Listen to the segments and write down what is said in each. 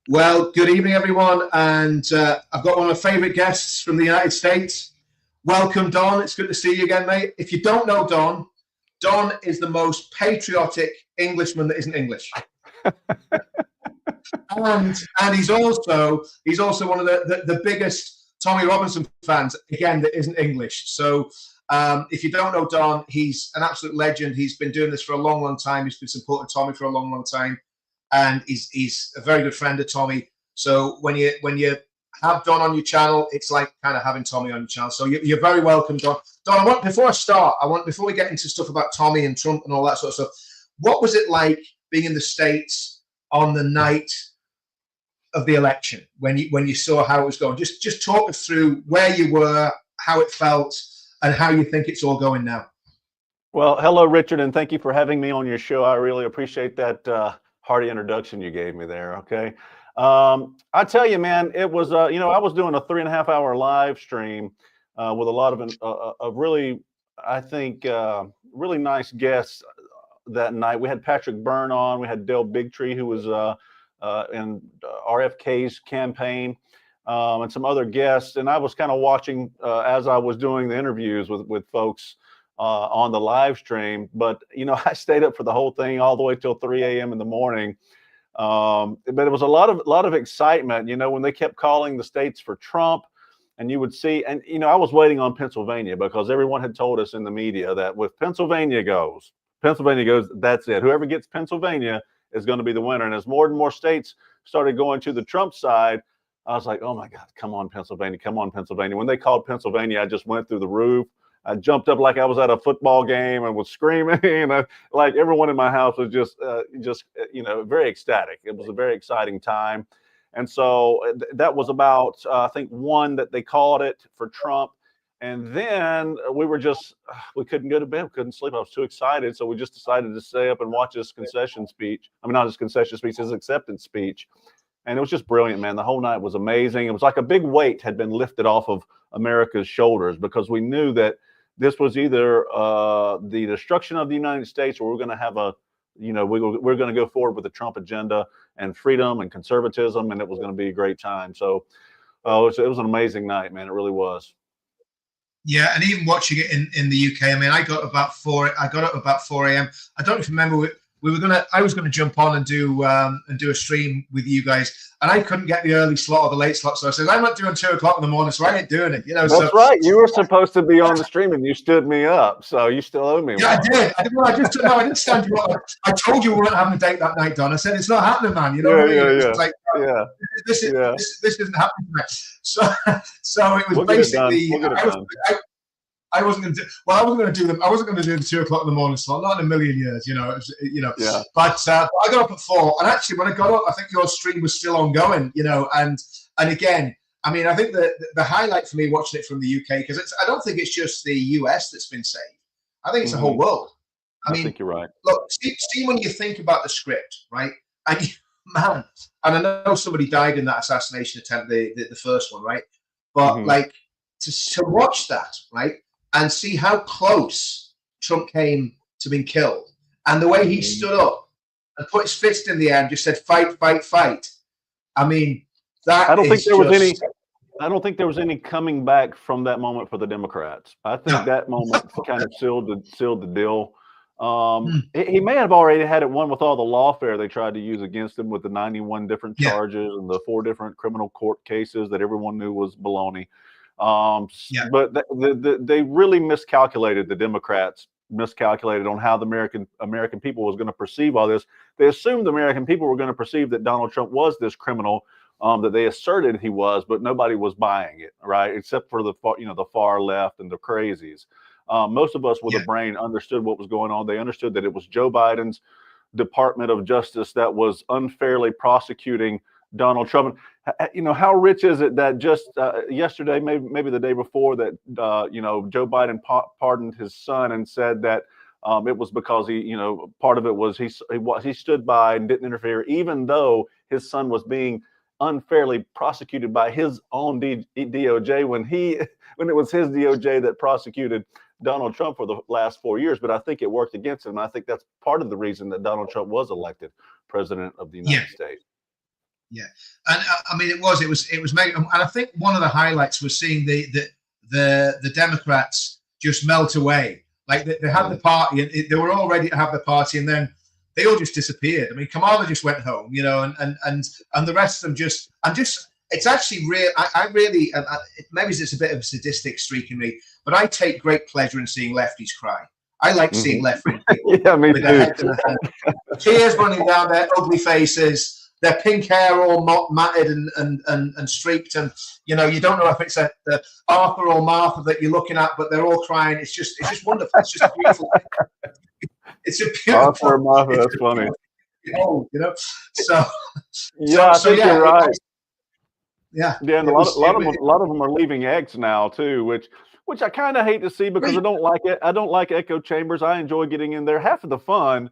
Well, good evening, everyone. And I've got one of my favorite guests from the United States. Welcome, Don. It's good to see you again, mate. If you don't know Don, Don is the most patriotic Englishman that isn't English. and he's also one of the biggest Tommy Robinson fans, again, that isn't English. So if you don't know Don, he's an absolute legend. He's been doing this for a long, long time. He's been supporting Tommy for a long, long time. And he's a very good friend of Tommy. So when you have Don on your channel, it's like kind of having Tommy on your channel. So you're very welcome, Don. Don, before we get into stuff about Tommy and Trump and all that sort of stuff, what was it like being in the States on the night of the election when you saw how it was going? Just talk us through where you were, how it felt, and how you think it's all going now. Well, hello, Richard, and thank you for having me on your show. I really appreciate that hearty introduction you gave me there. Okay. I tell you, man, it was, I was doing a 3.5-hour live stream with a lot of really, I think, really nice guests that night. We had Patrick Byrne on, we had Dale Bigtree, who was in RFK's campaign, and some other guests. And I was kind of watching as I was doing the interviews with folks on the live stream. But, I stayed up for the whole thing all the way till 3 a.m. in the morning. But it was a lot of excitement, when they kept calling the states for Trump, and you would see, and, I was waiting on Pennsylvania because everyone had told us in the media that with Pennsylvania goes, that's it. Whoever gets Pennsylvania is going to be the winner. And as more and more states started going to the Trump side, I was like, oh my God, come on, Pennsylvania, come on, Pennsylvania. When they called Pennsylvania, I just went through the roof. I jumped up like I was at a football game and was screaming. And like everyone in my house was just very ecstatic. It was a very exciting time. And so that was about, I think, one that they called it for Trump. And then we couldn't go to bed, we couldn't sleep. I was too excited. So we just decided to stay up and watch his concession speech. I mean, not his concession speech, his acceptance speech. And it was just brilliant, man. The whole night was amazing. It was like a big weight had been lifted off of America's shoulders, because we knew that this was either the destruction of the United States, or we're going to have we're going to go forward with the Trump agenda and freedom and conservatism, and it was going to be a great time. So it was an amazing night, man. It really was. Yeah, and even watching it in the UK, I mean, I got up about 4 a.m. I don't remember. I was gonna jump on and do a stream with you guys, and I couldn't get the early slot or the late slot. So I said, I'm not doing 2 o'clock in the morning, so I ain't doing it. That's right. You were supposed to be on the stream, and you stood me up, so you still owe me. Yeah, one. I did. I didn't stand you up. I told you we weren't having a date that night, Don. I said it's not happening, man. This isn't happening tonight. So it was basically. I wasn't going to do. Well, I wasn't going to do the 2 o'clock in the morning slot. Not in a million years, Yeah. But I got up at 4, and actually, when I got up, I think your stream was still ongoing, And again, I mean, I think the highlight for me watching it from the UK, because I don't think it's just the US that's been saved. I think it's the whole world. I think you're right. Look, see when you think about the script, right? And man, and I know somebody died in that assassination attempt, the first one, right? But like to watch that, right? And see how close Trump came to being killed, and the way he stood up and put his fist in the air and just said, "Fight, fight, fight." I mean, I don't think there was any coming back from that moment for the Democrats. I think that moment kind of sealed the deal. He may have already had it won with all the lawfare they tried to use against him with the 91 different charges and the 4 different criminal court cases that everyone knew was baloney. But they really miscalculated. The Democrats miscalculated on how the American people was going to perceive all this. They assumed the American people were going to perceive that Donald Trump was this criminal that they asserted he was, but nobody was buying it, right? Except for the far left and the crazies. Most of us with a brain understood what was going on. They understood that it was Joe Biden's Department of Justice that was unfairly prosecuting Donald Trump. How rich is it that just yesterday, maybe the day before, that Joe Biden pardoned his son and said that it was because part of it was he stood by and didn't interfere, even though his son was being unfairly prosecuted by his own DOJ when it was his DOJ that prosecuted Donald Trump for the last 4 years. But I think it worked against him. I think that's part of the reason that Donald Trump was elected president of the United States. Yeah, and I mean, it was made, and I think one of the highlights was seeing the Democrats just melt away. Like they had the party, and they were all ready to have the party, and then they all just disappeared. I mean, Kamala just went home, you know, and the rest of them just, it's actually real. I really, maybe it's a bit of a sadistic streak in me, but I take great pleasure in seeing lefties cry. I like seeing left-wing people yeah, me with too. their heads in the tears running down their ugly faces, their pink hair all matted and streaked, and you know, you don't know if it's the Arthur or Martha that you're looking at, but they're all crying. It's just wonderful. It's just a beautiful. It's a beautiful. Arthur or Martha, that's funny. You know, so yeah, I think you're right. Yeah, and a lot of them are leaving X now too, which I kind of hate to see because I don't like it. I don't like echo chambers. I enjoy getting in there. Half of the fun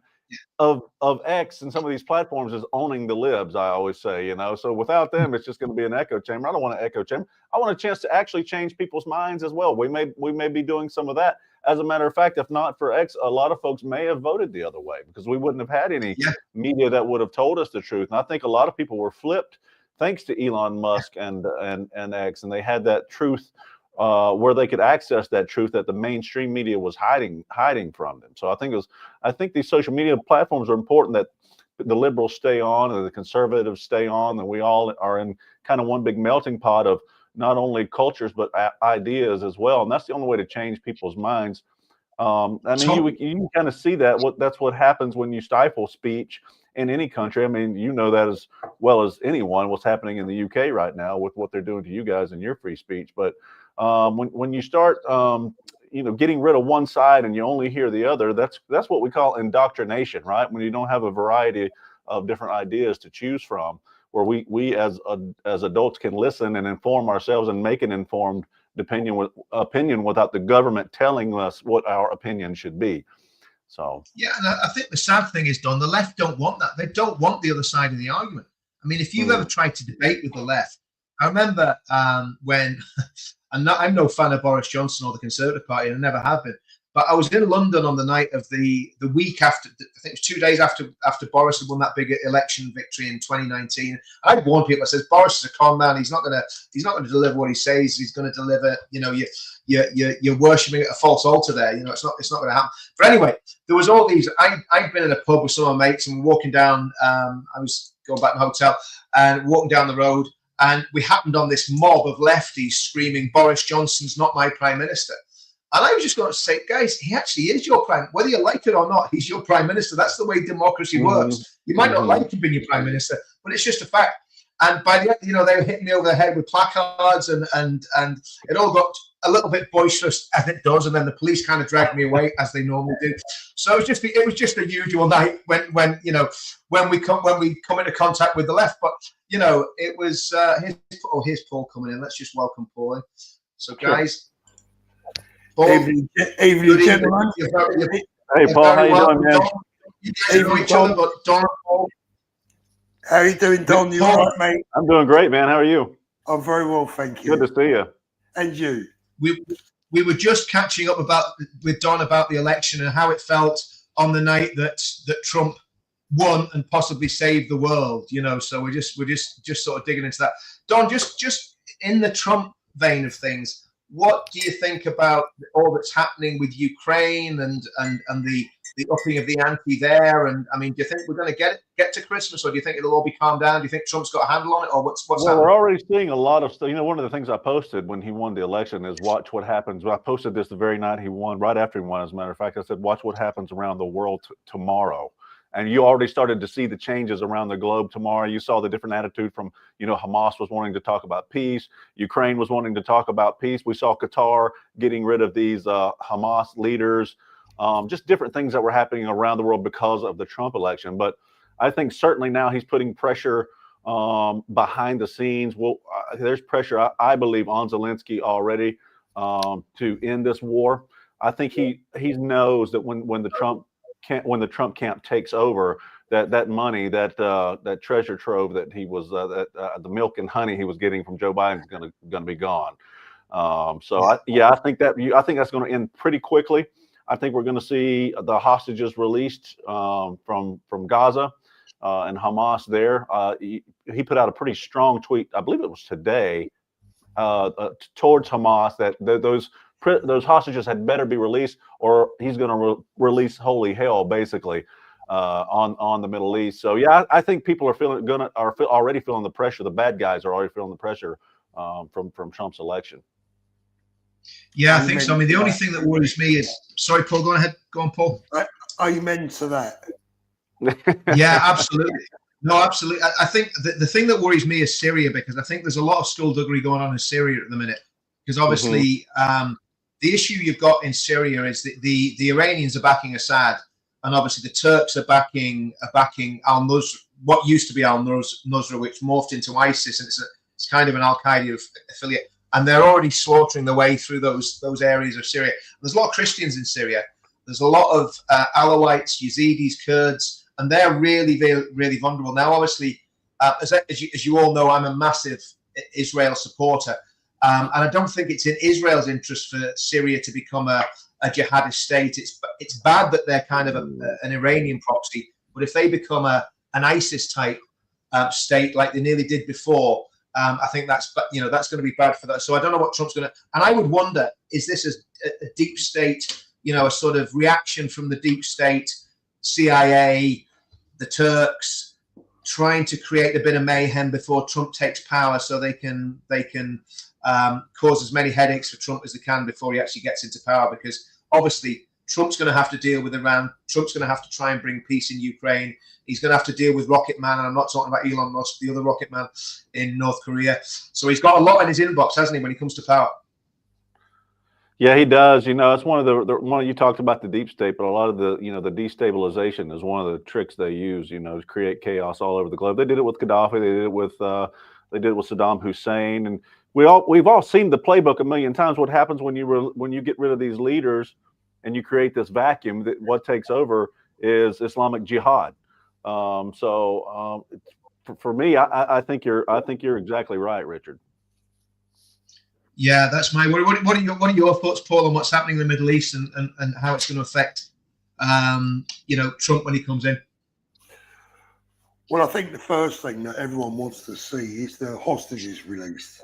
of X and some of these platforms is owning the libs. I always say, you know, so without them, it's just going to be an echo chamber. I don't want an echo chamber. I want a chance to actually change people's minds as well. We may be doing some of that. As a matter of fact, if not for X, a lot of folks may have voted the other way because we wouldn't have had any media that would have told us the truth. And I think a lot of people were flipped thanks to Elon Musk and X, and they had that truth where they could access that truth that the mainstream media was hiding from them. So I think these social media platforms are important, that the liberals stay on and the conservatives stay on, and we all are in kind of one big melting pot of not only cultures but ideas as well. And that's the only way to change people's minds. I mean, you can kind of see that that's what happens when you stifle speech in any country. I mean, you know that as well as anyone what's happening in the UK right now with what they're doing to you guys and your free speech. But when you start, you know, getting rid of one side and you only hear the other, that's what we call indoctrination, right? When you don't have a variety of different ideas to choose from, where we as adults can listen and inform ourselves and make an informed opinion without the government telling us what our opinion should be. So yeah, and I think the sad thing is, Don, the left don't want that. They don't want the other side of the argument. I mean, if you've ever tried to debate with the left, I remember when I'm no fan of Boris Johnson or the Conservative Party, and I never have been. But I was in London on the night of the week after, I think it was 2 days after Boris had won that big election victory in 2019. I'd warned people. I said, Boris is a con man. He's not going to deliver what he says. He's going to deliver. You know, you're worshiping at a false altar there. You know, it's not going to happen. But anyway, there was all these. I'd been in a pub with some of my mates and walking down. I was going back to the hotel and walking down the road, and we happened on this mob of lefties screaming, "Boris Johnson's not my prime minister." And I was just going to say, guys, he actually is your prime, whether you like it or not, he's your prime minister. That's the way democracy works. You might not like him being your prime minister, but it's just a fact. And by the end, you know, they were hitting me over the head with placards, and it all got a little bit boisterous, as it does. And then the police kind of dragged me away, as they normally do. So it was just a usual night when we come into contact with the left. But you know, it was here's Paul coming in. Let's just welcome Paul in. So guys. Paul, evening, gentlemen. Hey, Paul, how you doing, man? You guys know each other, but Don and Paul. How are you doing, Don? You all right, mate? I'm doing great, man. How are you? I'm very well, thank you. Good to see you. And you? We were just catching up with Don about the election and how it felt on the night that Trump won and possibly saved the world. You know, so we're just sort of digging into that. Don, just in the Trump vein of things, what do you think about all that's happening with Ukraine and the upping of the ante there? And I mean, do you think we're going to get to Christmas, or do you think it'll all be calmed down? Do you think Trump's got a handle on it, or what's happening? We're already seeing a lot of stuff. You know, one of the things I posted when he won the election is watch what happens. I posted this the very night he won, right after he won, as a matter of fact. I said, watch what happens around the world tomorrow. And you already started to see the changes around the globe tomorrow. You saw the different attitude from, you know, Hamas was wanting to talk about peace. Ukraine was wanting to talk about peace. We saw Qatar getting rid of these Hamas leaders. Just different things that were happening around the world because of the Trump election. But I think certainly now he's putting pressure behind the scenes. Well, there's pressure, I believe, on Zelensky already to end this war. I think he knows that when the Trump camp takes over, that money, that treasure trove that he was the milk and honey he was getting from Joe Biden is going to be gone. I think that's going to end pretty quickly. I think we're going to see the hostages released from Gaza. and Hamas there. He put out a pretty strong tweet, I believe it was today, towards Hamas that those hostages had better be released, or he's going to release holy hell, basically, on the Middle East. So yeah, I think people are already feeling the pressure. The bad guys are already feeling the pressure from Trump's election. Yeah, I think so. I mean, the only thing that worries me is, sorry, Paul, go ahead. Go on, Paul. Amen to that. Yeah, absolutely. No, absolutely. I think the thing that worries me is Syria, because I think there's a lot of skullduggery going on in Syria at the minute. Because obviously, the issue you've got in Syria is that the Iranians are backing Assad, and obviously the Turks are backing al-Nusra, what used to be al-Nusra, which morphed into ISIS, and it's kind of an Al-Qaeda affiliate. And they're already slaughtering their way through those areas of Syria. There's a lot of Christians in Syria. There's a lot of Alawites, Yazidis, Kurds, and they're really, really, really vulnerable. Now, obviously, as you all know, I'm a massive Israel supporter. And I don't think it's in Israel's interest for Syria to become a jihadist state. It's bad that they're kind of an Iranian proxy. But if they become an ISIS-type state like they nearly did before, I think that's going to be bad for that. So I don't know what Trump's going to. And I would wonder, is this a deep state, a sort of reaction from the deep state, CIA, the Turks, trying to create a bit of mayhem before Trump takes power, so they can cause as many headaches for Trump as they can before he actually gets into power? Because obviously Trump's going to have to deal with Iran. Trump's going to have to try and bring peace in Ukraine. He's going to have to deal with Rocket Man, and I'm not talking about Elon Musk, the other Rocket Man in North Korea. So he's got a lot in his inbox, hasn't he, when he comes to power? Yeah, he does. It's one of the you talked about the deep state, but a lot of the the destabilization is one of the tricks they use. To create chaos all over the globe. They did it with Gaddafi. They did it with Saddam Hussein, and we've all seen the playbook a million times. What happens when you get rid of these leaders and you create this vacuum? That what takes over is Islamic Jihad. For me, I think you're exactly right, Richard. Yeah, that's my worry. What are your thoughts, Paul, on what's happening in the Middle East and how it's going to affect Trump when he comes in? Well, I think the first thing that everyone wants to see is the hostages released.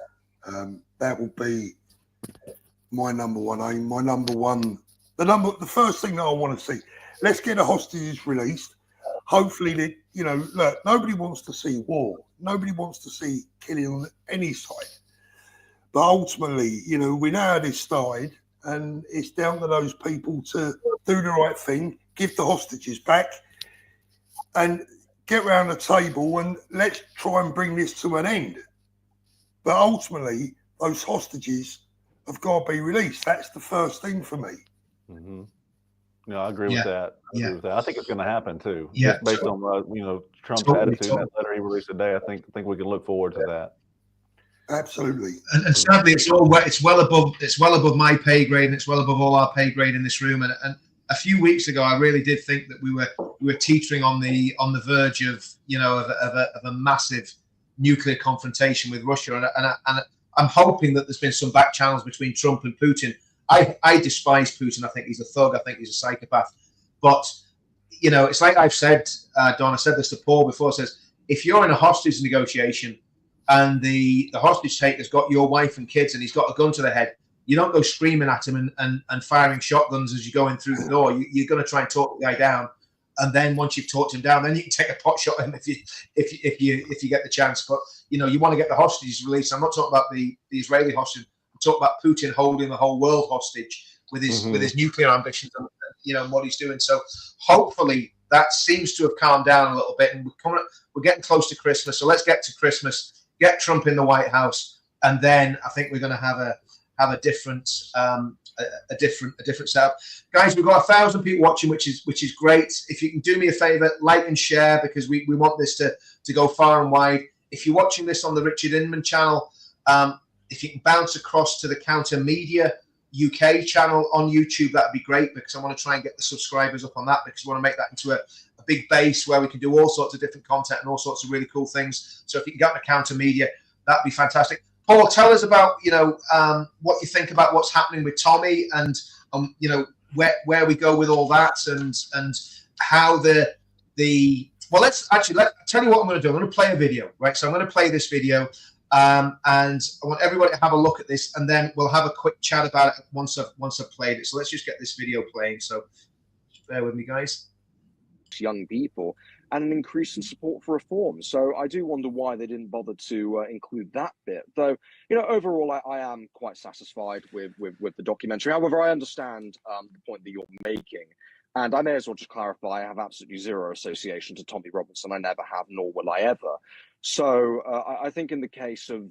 That will be my number one aim. The first thing that I want to see. Let's get the hostages released. Hopefully, look, nobody wants to see war. Nobody wants to see killing on any side. But ultimately, we know how this started, and it's down to those people to do the right thing, give the hostages back, and get round the table and let's try and bring this to an end. But ultimately, those hostages have got to be released. That's the first thing for me. Mm-hmm. No, I agree with that. I agree with that. I think it's going to happen too. Yeah, just based on Trump's attitude, that letter he released today. I think we can look forward to that. Absolutely. And sadly, it's well above my pay grade, and it's well above all our pay grade in this room. And a few weeks ago, I really did think that we were teetering on the verge of a massive nuclear confrontation with Russia. And I'm hoping that there's been some back channels between Trump and Putin. I despise Putin. I think he's a thug. I think he's a psychopath. But it's like I've said, Don. I said this to Paul before. Says if you're in a hostage negotiation and the hostage taker's got your wife and kids and he's got a gun to the head, you don't go screaming at him and firing shotguns as you're going through the door. You're going to try and talk the guy down, and then once you've talked him down, then you can take a pot shot at him if you get the chance. But you want to get the hostages released. I'm not talking about the Israeli hostage. I'm talking about Putin holding the whole world hostage with his nuclear ambitions and what he's doing. So hopefully that seems to have calmed down a little bit, and we're getting close to Christmas. So let's get to Christmas. Get Trump in the White House, and then I think we're going to have a different setup. Guys, we've got 1,000 people watching, which is great. If you can do me a favor, like and share, because we want this to go far and wide. If you're watching this on the Richard Inman channel, if you can bounce across to the Counter Media UK channel on YouTube, that'd be great, because I want to try and get the subscribers up on that, because we want to make that into a big base where we can do all sorts of different content and all sorts of really cool things. So if you can get on the Counter Media, that'd be fantastic. Paul, tell us about what you think about what's happening with Tommy, and where we go with all that, and how the Well, let's tell you what I'm going to do. I'm going to play a video, right? So I'm going to play this video, and I want everybody to have a look at this, and then we'll have a quick chat about it once I've played it. So let's just get this video playing. So just bear with me, guys. Young people and an increase in support for reform. So I do wonder why they didn't bother to include that bit. Though, overall, I am quite satisfied with the documentary. However, I understand the point that you're making. And I may as well just clarify, I have absolutely zero association to Tommy Robinson. I never have, nor will I ever. So I think in the case of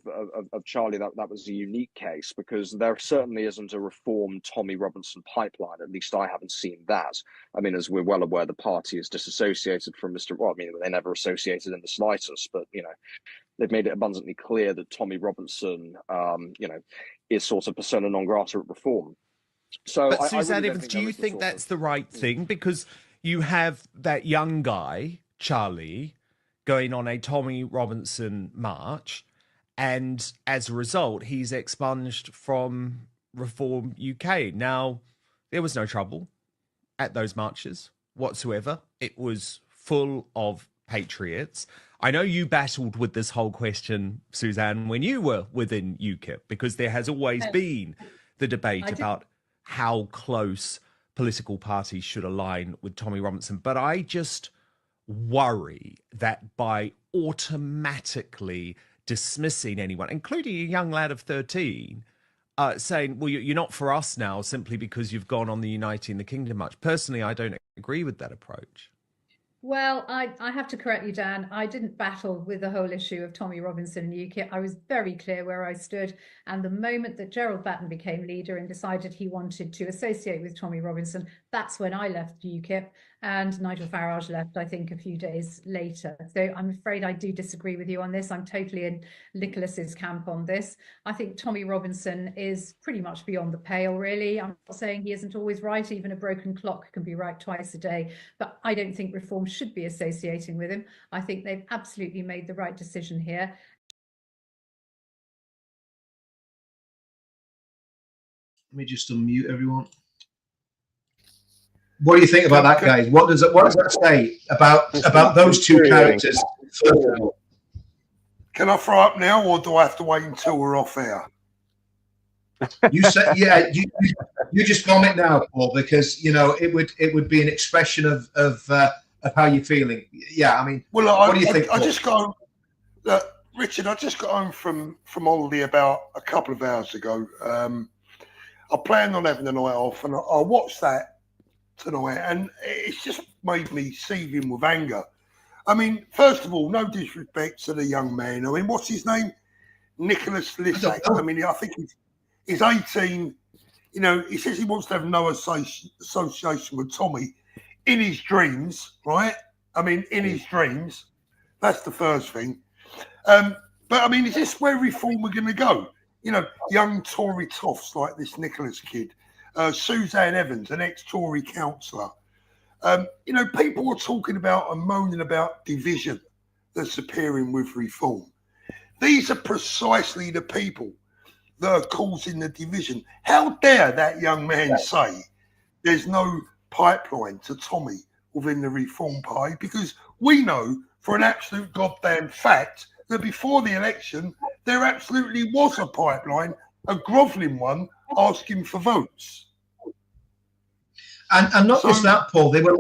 Charlie, that was a unique case, because there certainly isn't a reformed Tommy Robinson pipeline. At least I haven't seen that. I mean, as we're well aware, the party is disassociated from Mr. Well, I mean, they never associated in the slightest, but, they've made it abundantly clear that Tommy Robinson, is sort of persona non grata at reform. So, but Suzanne really Evans, do you think that's the right thing? Because you have that young guy, Charlie, going on a Tommy Robinson march, and as a result, he's expunged from Reform UK. Now, there was no trouble at those marches whatsoever. It was full of patriots. I know you battled with this whole question, Suzanne, when you were within UKIP, because there has always been the debate about how close political parties should align with Tommy Robinson. But I just worry that by automatically dismissing anyone, including a young lad of 13, saying, well, you're not for us now simply because you've gone on the Uniting the Kingdom march. Personally, I don't agree with that approach. Well, I have to correct you, Dan. I didn't battle with the whole issue of Tommy Robinson and UKIP. I was very clear where I stood. And the moment that Gerald Batten became leader and decided he wanted to associate with Tommy Robinson, that's when I left UKIP, and Nigel Farage left, I think, a few days later. So I'm afraid I do disagree with you on this. I'm totally in Nicholas's camp on this. I think Tommy Robinson is pretty much beyond the pale, really. I'm not saying he isn't always right. Even a broken clock can be right twice a day. But I don't think reform should be associating with him. I think they've absolutely made the right decision here. Let me just unmute everyone. What do you think about that, guys? What does that say about those two characters? Can I throw up now, or do I have to wait until we're off air? You said, yeah. You just comment now, Paul, because it would be an expression of how you're feeling. Yeah, I mean, well, what do you think? I just got Richard. I just got home from holiday about a couple of hours ago. I planned on having the night off, and I watched that tonight, and it's just made me seething with anger. I mean, first of all, no disrespect to the young man. I mean, what's his name? Nicholas Lissack. I mean, I think he's 18. He says he wants to have no association with Tommy in his dreams, right? I mean, in his dreams. That's the first thing. But I mean, is this where reform we're going to go? Young Tory toffs like this Nicholas kid. Suzanne Evans, an ex-Tory councillor. People are talking about and moaning about division that's appearing with reform. These are precisely the people that are causing the division. How dare that young man say there's no pipeline to Tommy within the Reform Party? Because we know for an absolute goddamn fact that before the election, there absolutely was a pipeline, a grovelling one, asking for votes. And not just that, Paul. They were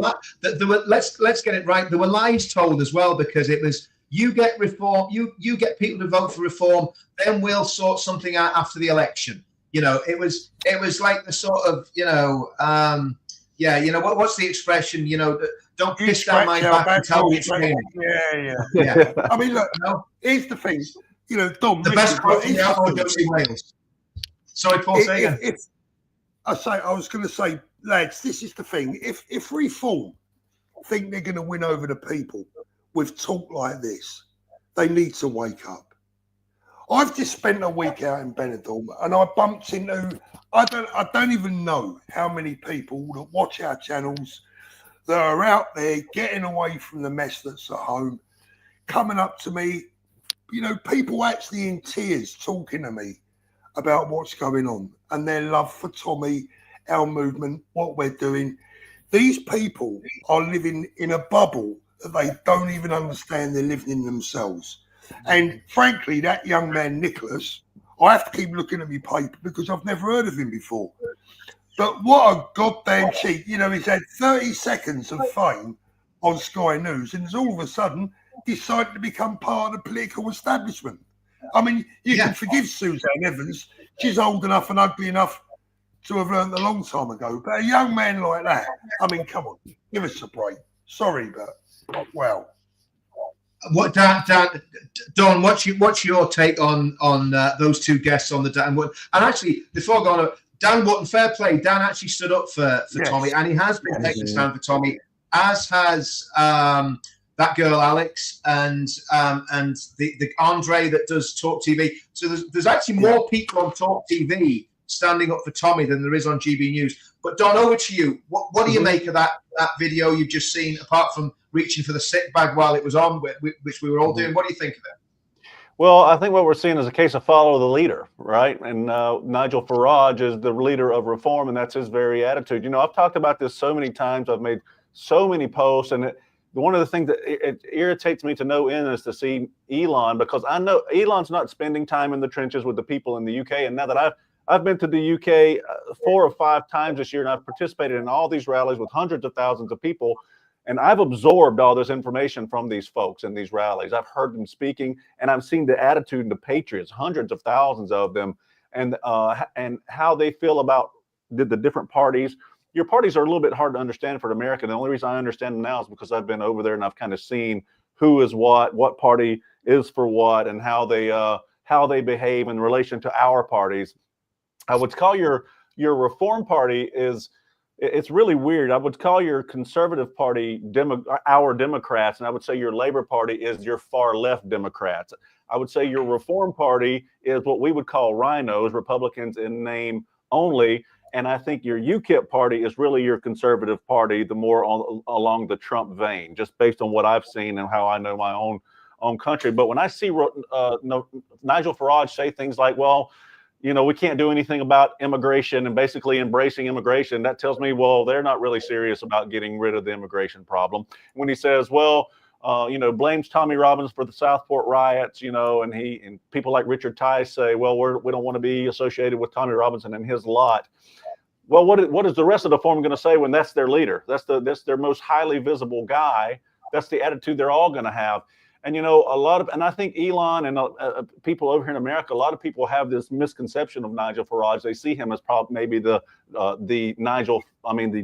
let's get it right. There were lies told as well, because it was, you get reform, you get people to vote for reform, then we'll sort something out after the election. It was like the sort of what's the expression? Don't piss down my back and tell me it's raining. Yeah. I mean, look, here's the thing. Dom, the best quote in the outlaw Josie Wales. Sorry, Paul, say again. I was going to say, lads, this is the thing. If reform think they're going to win over the people with talk like this, they need to wake up. I've just spent a week out in Benidorm, and I bumped into, I don't even know how many people that watch our channels that are out there getting away from the mess that's at home, coming up to me, people actually in tears talking to me about what's going on and their love for Tommy, our movement, what we're doing. These people are living in a bubble that they don't even understand they're living in themselves. And frankly, that young man, Nicholas, I have to keep looking at my paper because I've never heard of him before. But what a goddamn cheat. You know, he's had 30 seconds of fame on Sky News and has all of a sudden decided to become part of the political establishment. I mean, you can forgive Suzanne Evans. She's old enough and ugly enough to have learned a long time ago. But a young man like that, I mean, come on, give us a break. Sorry, but well. What Don? What's your take on those two guests on the Dan Wootton? And actually, before going on, Dan Wootton, fair play. Dan actually stood up for Tommy, and he has been taking a stand for Tommy, as has that girl Alex and the Andre that does Talk TV. So there's actually more people on Talk TV standing up for Tommy than there is on GB News. But Don, over to you. What do you make of that video you've just seen, apart from reaching for the sick bag while it was on, which we were all doing? What do you think of it? Well, I think what we're seeing is a case of follow the leader, right? And Nigel Farage is the leader of reform, and that's his very attitude. You know, I've talked about this so many times. I've made so many posts, and one of the things that it irritates me to no end is to see Elon, because I know Elon's not spending time in the trenches with the people in the UK. And now that I've been to the UK 4 or 5 times this year, and I've participated in all these rallies with hundreds of thousands of people. And I've absorbed all this information from these folks in these rallies. I've heard them speaking, and I've seen the attitude of the patriots, hundreds of thousands of them, and how they feel about the different parties. Your parties are a little bit hard to understand for America. The only reason I understand them now is because I've been over there and I've kind of seen who is what party is for what, and how they behave in relation to our parties. I would call your Reform Party it's really weird. I would call your Conservative Party our Democrats, and I would say your Labor Party is your far left Democrats. I would say your Reform Party is what we would call rhinos, Republicans in name only. And I think your UKIP party is really your Conservative Party, the more along the Trump vein, just based on what I've seen and how I know my own country. But when I see Nigel Farage say things like, well, you know, we can't do anything about immigration and basically embracing immigration, that tells me, well, they're not really serious about getting rid of the immigration problem. When he says, well, you know, blames Tommy Robbins for the Southport riots, you know, and people like Richard Tice say, well, we don't want to be associated with Tommy Robinson and his lot. Well, what is the rest of the forum going to say when that's their leader? That's their most highly visible guy. That's the attitude they're all going to have. And, you know, and I think Elon and people over here in America, a lot of people have this misconception of Nigel Farage. They see him as probably maybe the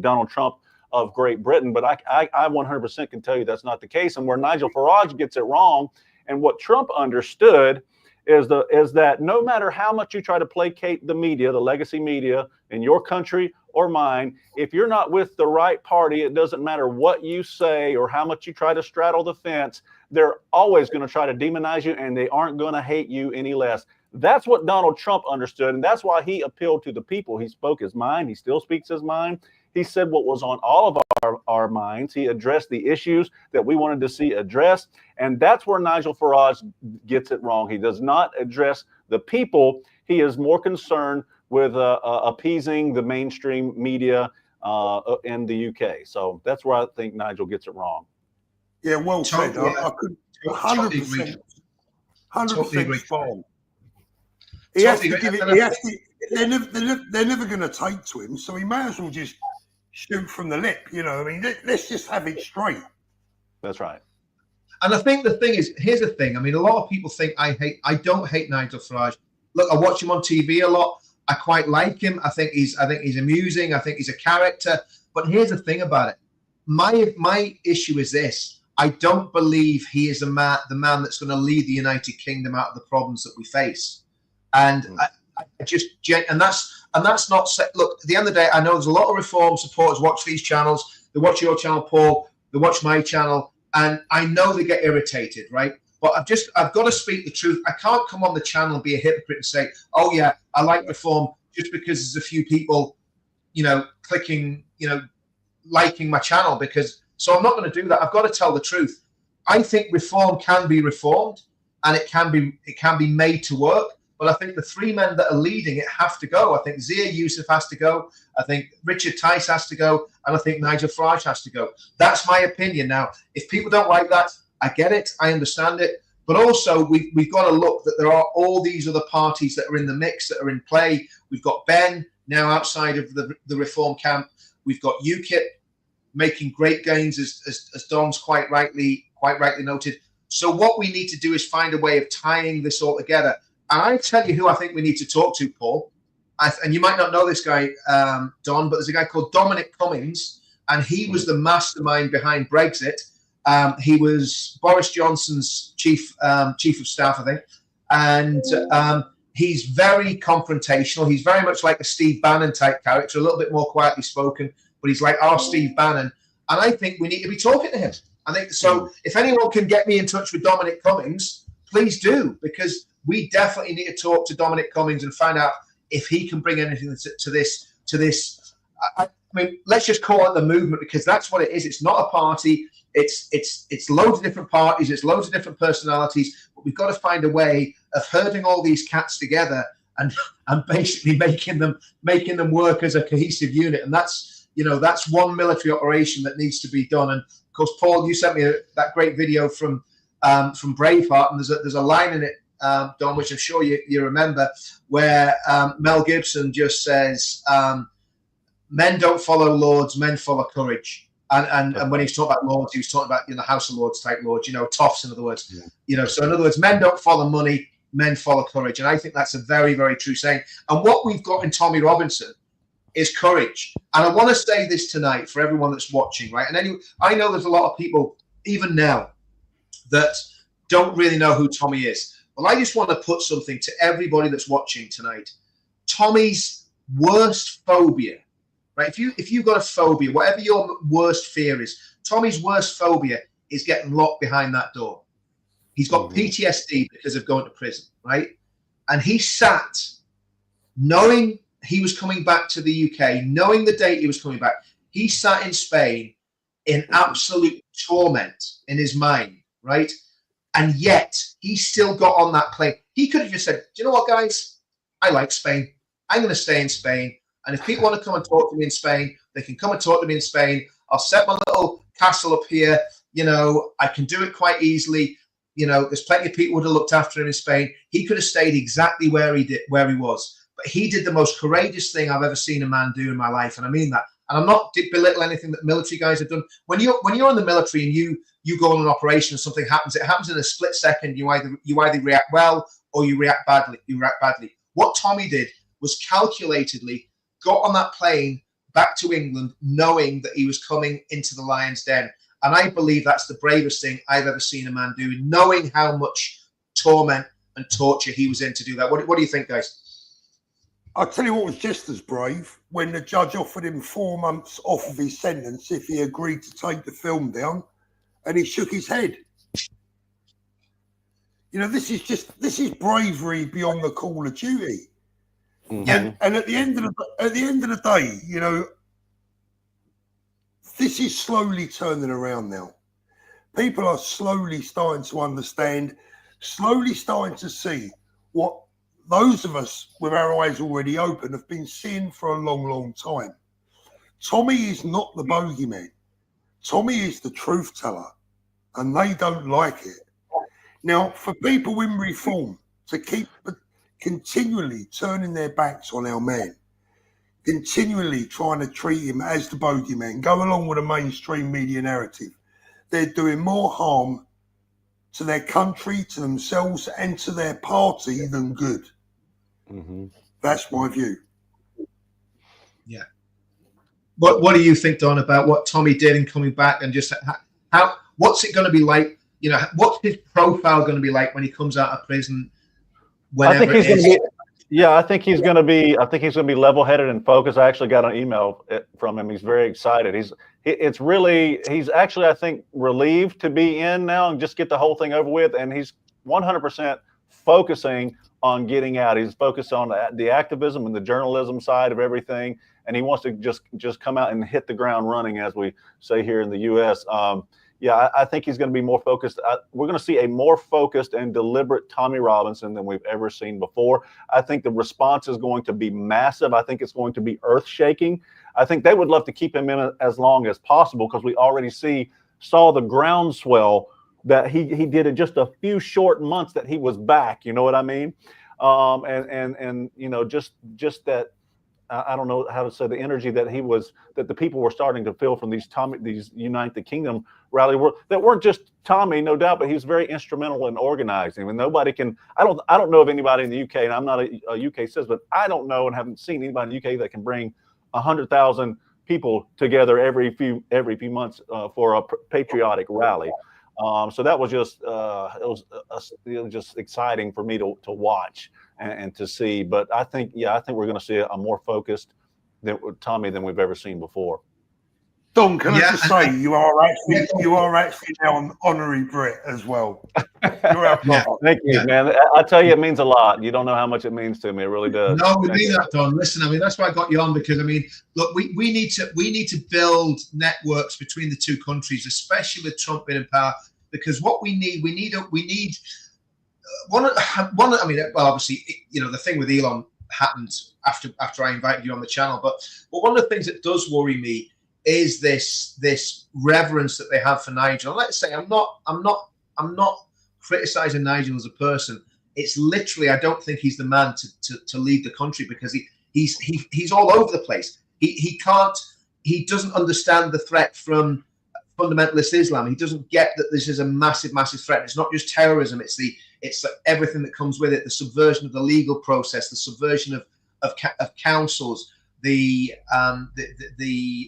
Donald Trump of Great Britain. But I 100% can tell you that's not the case. And where Nigel Farage gets it wrong, and what Trump understood is that no matter how much you try to placate the media, the legacy media in your country or mine, if you're not with the right party, it doesn't matter what you say or how much you try to straddle the fence, they're always going to try to demonize you, and they aren't going to hate you any less. That's what Donald Trump understood, and that's why he appealed to the people. He spoke his mind. He still speaks his mind. He said what was on all of our minds. He addressed the issues that we wanted to see addressed, and that's where Nigel Farage gets it wrong. He does not address the people. He is more concerned with appeasing the mainstream media in the UK. So that's where I think Nigel gets it wrong. Yeah, well said. I could 100% spot on. He has to give it. They're never going to take to him, so he may as well just shoot from the lip. You know, I mean, let's just have it straight. That's right. And I think the thing is, here's the thing. I mean, a lot of people think I don't hate Nigel Farage. Look, I watch him on TV a lot. I quite like him. I think he's amusing. I think he's a character. But here's the thing about it. My issue is this. I don't believe he is the man that's going to lead the United Kingdom out of the problems that we face. And that's not set. Look, at the end of the day, I know there's a lot of reform supporters watch these channels. They watch your channel, Paul. They watch my channel, and I know they get irritated, right? But I've got to speak the truth. I can't come on the channel and be a hypocrite and say, oh yeah, I like reform just because there's a few people, you know, clicking, you know, liking my channel. So I'm not going to do that. I've got to tell the truth. I think reform can be reformed, and it can be made to work. But I think the three men that are leading it have to go. I think Zia Yusuf has to go. I think Richard Tice has to go. And I think Nigel Farage has to go. That's my opinion. Now, if people don't like that, I get it. I understand it. But also, we've got to look that there are all these other parties that are in the mix, that are in play. We've got Ben now outside of the Reform camp. We've got UKIP making great gains, as Don's quite rightly noted. So what we need to do is find a way of tying this all together. And I tell you who I think we need to talk to, Paul. And you might not know this guy, Don, but there's a guy called Dominic Cummings, and he was the mastermind behind Brexit. He was Boris Johnson's chief of staff, I think, and he's very confrontational. He's very much like a Steve Bannon type character, a little bit more quietly spoken, but he's like our Steve Bannon. And I think we need to be talking to him. I think so. If anyone can get me in touch with Dominic Cummings, please do, because we definitely need to talk to Dominic Cummings and find out if he can bring anything to this. I mean, let's just call it the movement, because that's what it is. It's not a party. It's loads of different parties. It's loads of different personalities. But we've got to find a way of herding all these cats together and basically making them work as a cohesive unit. And that's one military operation that needs to be done. And of course, Paul, you sent me that great video from Braveheart, and there's a line in it, Don, which I'm sure you remember, where Mel Gibson just says, "Men don't follow lords, men follow courage." And when he's talking about lords, he was talking about House of Lords type lords, toffs, in other words. Yeah. So in other words, men don't follow money, men follow courage. And I think that's a very, very true saying. And what we've got in Tommy Robinson is courage. And I want to say this tonight for everyone that's watching, right? And anyway, I know there's a lot of people, even now, that don't really know who Tommy is. Well, I just want to put something to everybody that's watching tonight. Tommy's worst phobia, right? If you've got a phobia, whatever your worst fear is, Tommy's worst phobia is getting locked behind that door. He's got PTSD because of going to prison, right? And he sat knowing he was coming back to the UK, knowing the date he was coming back. He sat in Spain in absolute torment in his mind, right? And yet he still got on that plane. He could have just said, "Do you know what, guys? I like Spain. I'm going to stay in Spain. And if people want to come and talk to me in Spain, they can come and talk to me in Spain. I'll set my little castle up here. I can do it quite easily. There's plenty of people who would have looked after him in Spain." He could have stayed exactly where he was. But he did the most courageous thing I've ever seen a man do in my life. And I mean that. And I'm not belittling anything that military guys have done. When you're in the military and you go on an operation and something happens, it happens in a split second. You either react well or you react badly. What Tommy did was calculatedly got on that plane back to England, knowing that he was coming into the lion's den. And I believe that's the bravest thing I've ever seen a man do, knowing how much torment and torture he was in to do that. What do you think, guys? I'll tell you what was just as brave, when the judge offered him 4 months off of his sentence if he agreed to take the film down, and he shook his head. This is bravery beyond the call of duty. And at the end of the day, this is slowly turning around now. People are slowly starting to understand, slowly starting to see what those of us with our eyes already open have been seeing for a long, long time. Tommy is not the bogeyman. Tommy is the truth teller, and they don't like it. Now, for people in reform to keep continually turning their backs on our man, continually trying to treat him as the bogeyman, go along with a mainstream media narrative, they're doing more harm to their country, to themselves, and to their party than good. That's my view. Yeah. What do you think, Don, about what Tommy did in coming back, and just what's it going to be like? What's his profile going to be like when he comes out of prison? I think he's going to be level-headed and focused. I actually got an email from him. He's very excited. He's actually, I think, relieved to be in now and just get the whole thing over with. And he's 100% focusing on getting out. He's focused on the activism and the journalism side of everything. And he wants to just come out and hit the ground running, as we say here in the U.S. yeah, I think he's going to be more focused. We're going to see a more focused and deliberate Tommy Robinson than we've ever seen before. I think the response is going to be massive. I think it's going to be earth-shaking. I think they would love to keep him in as long as possible because we already saw the groundswell that he did in just a few short months that he was back. You know what I mean? And you know, just that. I don't know how to say the energy that the people were starting to feel from these Unite the Kingdom rally that weren't just Tommy, no doubt, but he's very instrumental in organizing. And nobody can. I don't know of anybody in the UK, and I'm not a UK citizen, but I don't know and haven't seen anybody in the UK that can bring 100,000 people together every few months for a patriotic rally. So that was just it was just exciting for me to watch and to see. But I think we're going to see a more focused Tommy than we've ever seen before. Don, can I just say you are actually now an honorary Brit as well. You're our brother. Thank you, man. I tell you, it means a lot. You don't know how much it means to me. It really does. No, we mean that, Don. Listen, I mean, that's why I got you on, because I mean, look, we need to build networks between the two countries, especially with Trump being in power, because what we need one. I mean, well, obviously, you know, the thing with Elon happened after I invited you on the channel, but one of the things that does worry me is this reverence that they have for Nigel. And let's say I'm not criticizing Nigel as a person. It's literally, I don't think he's the man to lead the country, because he's all over the place. He doesn't understand the threat from fundamentalist Islam. He doesn't get that this is a massive threat. It's not just terrorism. It's everything that comes with it. The subversion of the legal process, the subversion of councils, the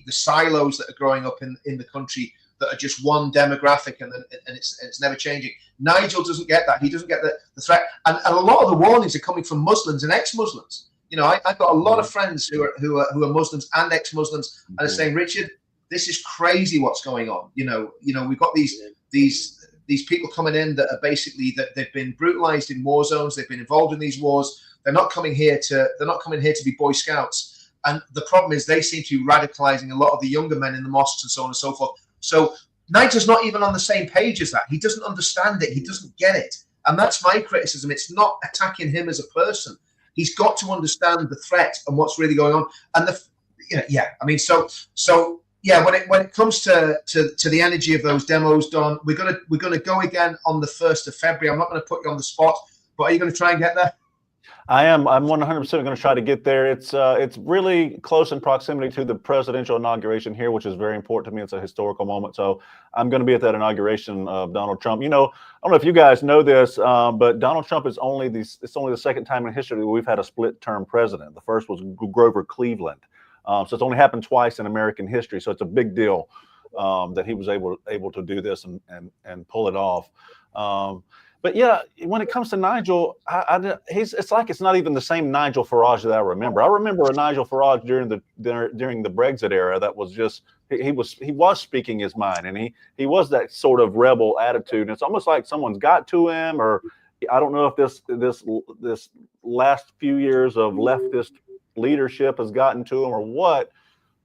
silos that are growing up in the country that are just one demographic, and it's never changing. Nigel doesn't get that. He doesn't get the threat, and a lot of the warnings are coming from Muslims and ex-Muslims. You know, I've got a lot of friends who are Muslims and ex-Muslims, and are saying, Richard, this is crazy what's going on. You know, we've got these people coming in that are basically that they've been brutalized in war zones. They've been involved in these wars. They're not coming here to be Boy Scouts. And the problem is they seem to be radicalizing a lot of the younger men in the mosques and so on and so forth. So Nigel's not even on the same page as that. He doesn't understand it. He doesn't get it. And that's my criticism. It's not attacking him as a person. He's got to understand the threat and what's really going on. And I mean, when it comes to the energy of those demos, Don, we're gonna go again on the 1st of February. I'm not going to put you on the spot, but are you going to try and get there? I am. I'm 100% going to try to get there. It's really close in proximity to the presidential inauguration here, which is very important to me. It's a historical moment. So I'm going to be at that inauguration of Donald Trump. You know, I don't know if you guys know this, but Donald Trump is only the second time in history that we've had a split-term president. The first was Grover Cleveland. So it's only happened twice in American history. So it's a big deal that he was able to do this and pull it off. But yeah, when it comes to Nigel, it's like it's not even the same Nigel Farage that I remember. I remember a Nigel Farage during the Brexit era that was just he was speaking his mind, and he was that sort of rebel attitude. And it's almost like someone's got to him, or I don't know if this last few years of leftist leadership has gotten to him or what.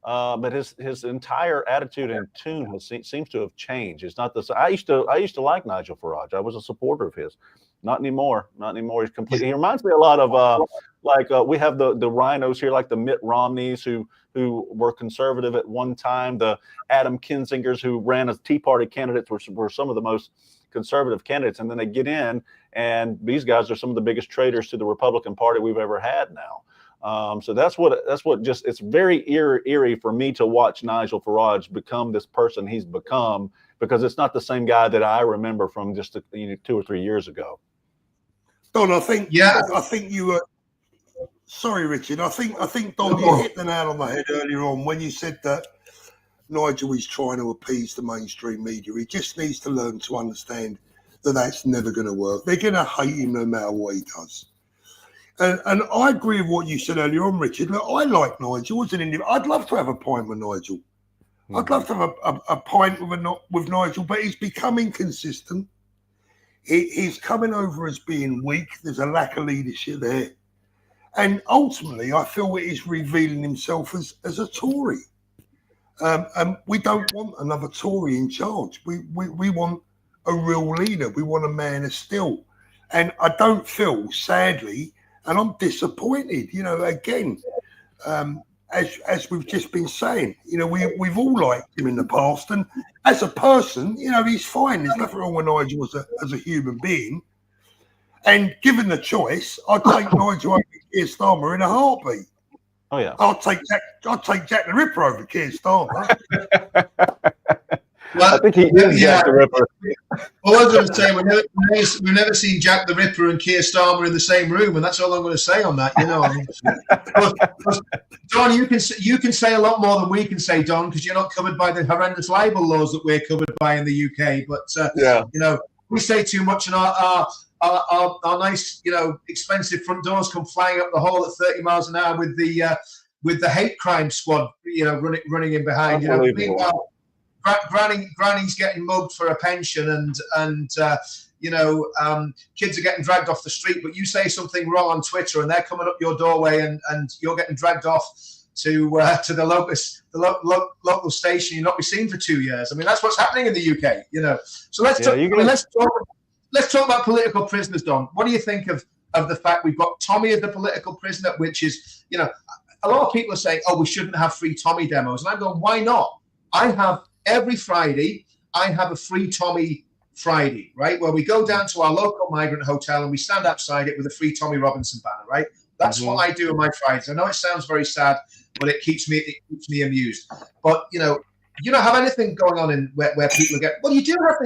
But his entire attitude and tune seems to have changed. It's not this. I used to like Nigel Farage. I was a supporter of his. Not anymore. He's completely. He reminds me a lot of we have the rhinos here, like the Mitt Romneys who were conservative at one time. The Adam Kinzingers who ran as Tea Party candidates were some of the most conservative candidates, and then they get in, and these guys are some of the biggest traitors to the Republican Party we've ever had now. So that's what just, it's very eerie for me to watch Nigel Farage become this person he's become, because it's not the same guy that I remember from just 2 or 3 years ago. Don, I think you were sorry, Richard. I think Don, you hit the nail on the head earlier on when you said that Nigel is trying to appease the mainstream media. He just needs to learn to understand that that's never going to work. They're going to hate him no matter what he does. And I agree with what you said earlier on, Richard. Look, I like Nigel as an individual. I'd love to have a pint with Nigel. Mm-hmm. I'd love to have a pint with Nigel, but he's becoming inconsistent. He's coming over as being weak. There's a lack of leadership there. And ultimately, I feel he's revealing himself as a Tory. And we don't want another Tory in charge. We want a real leader. We want a man of steel. And I don't feel, sadly, and I'm disappointed, again, as we've just been saying, we've all liked him in the past. And as a person, he's fine. There's nothing wrong with Nigel as a human being. And given the choice, I'd take Nigel over Keir Starmer in a heartbeat. Oh yeah, I'll take Jack the Ripper over Keir Starmer. Well, I think he is Jack the Ripper. Well, I was going to say we've never seen Jack the Ripper and Keir Starmer in the same room, and that's all I'm going to say on that. Don, you can say a lot more than we can say, Don, because you're not covered by the horrendous libel laws that we're covered by in the UK. But we say too much, and our nice, expensive front doors come flying up the hall at 30 miles an hour with the hate crime squad, running in behind. Meanwhile, Granny's getting mugged for a pension, and kids are getting dragged off the street. But you say something wrong on Twitter, and they're coming up your doorway, and you're getting dragged off to the local station. You'll not be seen for 2 years. I mean, that's what's happening in the UK. So let's talk about political prisoners, Don. What do you think of the fact we've got Tommy as the political prisoner, which is, a lot of people are saying, oh, we shouldn't have free Tommy demos. And I'm going, why not? Every Friday, I have a free Tommy Friday, right? Where we go down to our local migrant hotel and we stand outside it with a free Tommy Robinson banner, right? That's what I do on my Fridays. I know it sounds very sad, but it keeps me amused. But, you don't have anything going on in where people get. Well, you do have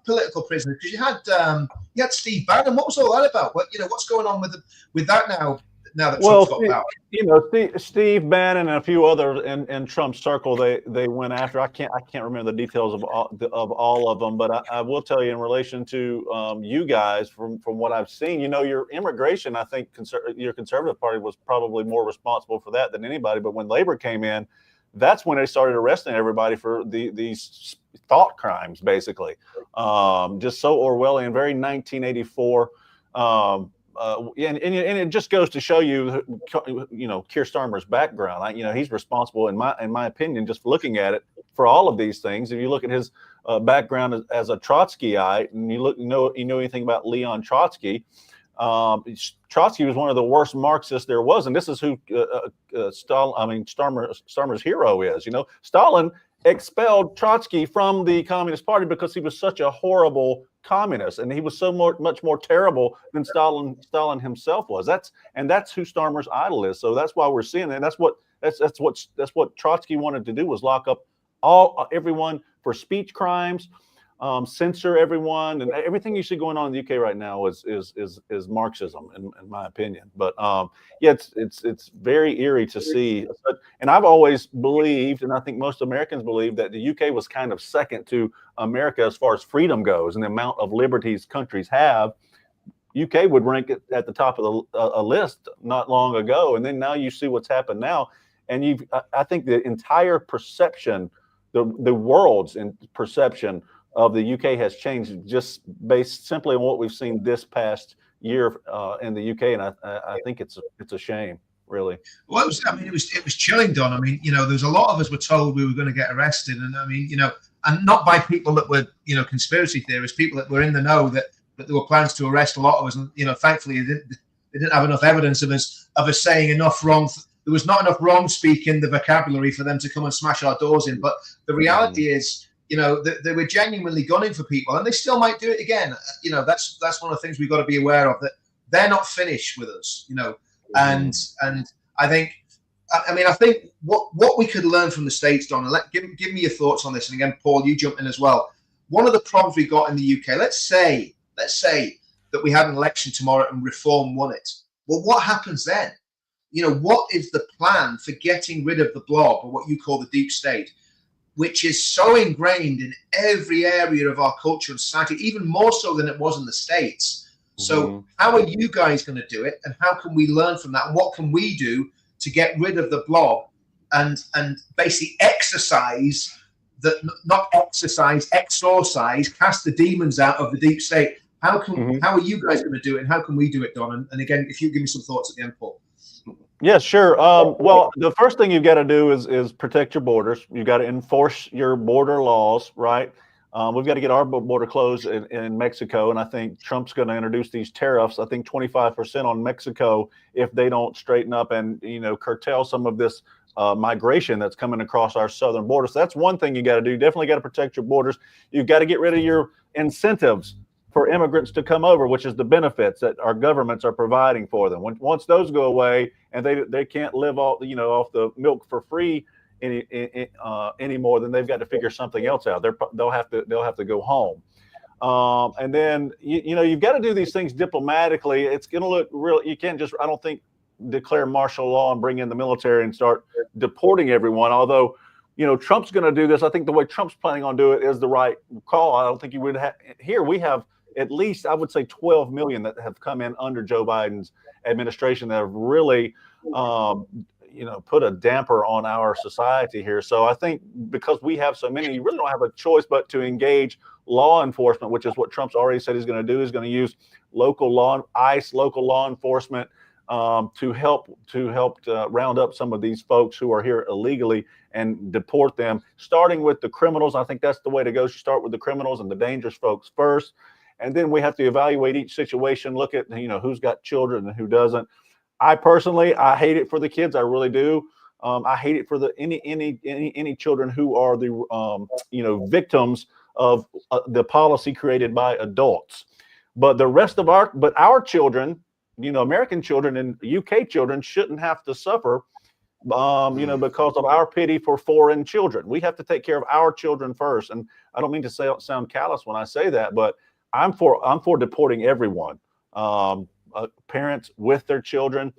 political prisoners, because you had Steve Bannon. What was all that about? What's going on with that now? Now that Trump's got power. Steve Bannon and a few other in Trump's circle, they went after. I can't remember the details of all of them, but I will tell you, in relation to you guys, from what I've seen, your immigration, I think your Conservative Party was probably more responsible for that than anybody. But when Labor came in, that's when they started arresting everybody for these thought crimes, basically. Just so Orwellian, very 1984. And it just goes to show you, Keir Starmer's background. He's responsible, in my opinion, just looking at it, for all of these things. If you look at his background as a Trotskyite, and you know anything about Leon Trotsky, Trotsky was one of the worst Marxists there was, and this is who Starmer's hero is. Stalin expelled Trotsky from the Communist Party because he was such a horrible communist, and he was so much more terrible than Stalin himself was. That's who Starmer's idol is. So that's why we're seeing it. That's what Trotsky wanted to do, was lock up everyone for speech crimes, censor everyone, and everything you see going on in the UK right now is Marxism, in my opinion. But it's very eerie to see. And I've always believed, and I think most Americans believe, that the UK was kind of second to America as far as freedom goes and the amount of liberties countries have. UK would rank it at the top of a list not long ago, and then now you see what's happened now, and I think the entire perception, the world's perception of the UK has changed, just based simply on what we've seen this past year in the UK, and I think it's a shame, really. Well, it was chilling, Don. I mean, there's a lot of us were told we were going to get arrested, and I mean, and not by people that were, conspiracy theorists, people that were in the know that there were plans to arrest a lot of us, and thankfully they didn't have enough evidence of us saying enough wrong. There was not enough wrong speak in the vocabulary for them to come and smash our doors in. But the reality is, they were genuinely gunning for people, and they still might do it again. That's one of the things we've got to be aware of, that they're not finished with us. And I think what we could learn from the States, Don, and give me your thoughts on this. And again, Paul, you jump in as well. One of the problems we got in the UK, let's say that we had an election tomorrow and Reform won it. Well, what happens then? What is the plan for getting rid of the blob, or what you call the deep state, which is so ingrained in every area of our culture and society, even more so than it was in the States. So how are you guys going to do it, and how can we learn from that, and what can we do to get rid of the blob and basically exorcise, cast the demons out of the deep state? How are you guys going to do it, and how can we do it, Don? And again, if you give me some thoughts at the end, Paul. Yeah, sure. Well, the first thing you've got to do is protect your borders. You've got to enforce your border laws, right? We've got to get our border closed in Mexico, and I think Trump's going to introduce these tariffs. I think 25% on Mexico if they don't straighten up and curtail some of this migration that's coming across our southern border. So that's one thing you got to do. Definitely got to protect your borders. You've got to get rid of your incentives for immigrants to come over, which is the benefits that our governments are providing for them. Once those go away and they can't live off the milk for free anymore, then they've got to figure something else out. They'll have to go home. And then you've got to do these things diplomatically. It's going to look real. You can't just, I don't think, declare martial law and bring in the military and start deporting everyone. Although Trump's going to do this. I think the way Trump's planning on doing it is the right call. I don't think he would have. Here we have at least, I would say, 12 million that have come in under Joe Biden's administration that have really, put a damper on our society here. So I think because we have so many, you really don't have a choice but to engage law enforcement, which is what Trump's already said he's going to do. He's going to use local law enforcement to help round up some of these folks who are here illegally and deport them, starting with the criminals. I think that's the way to go. You start with the criminals and the dangerous folks first. And then we have to evaluate each situation, look at, who's got children and who doesn't. I personally hate it for the kids. I really do. I hate it for any children who are the, victims of the policy created by adults. But the rest of our children, American children and UK children shouldn't have to suffer, because of our pity for foreign children. We have to take care of our children first. And I don't mean to sound callous when I say that, but I'm for deporting everyone, parents with their children.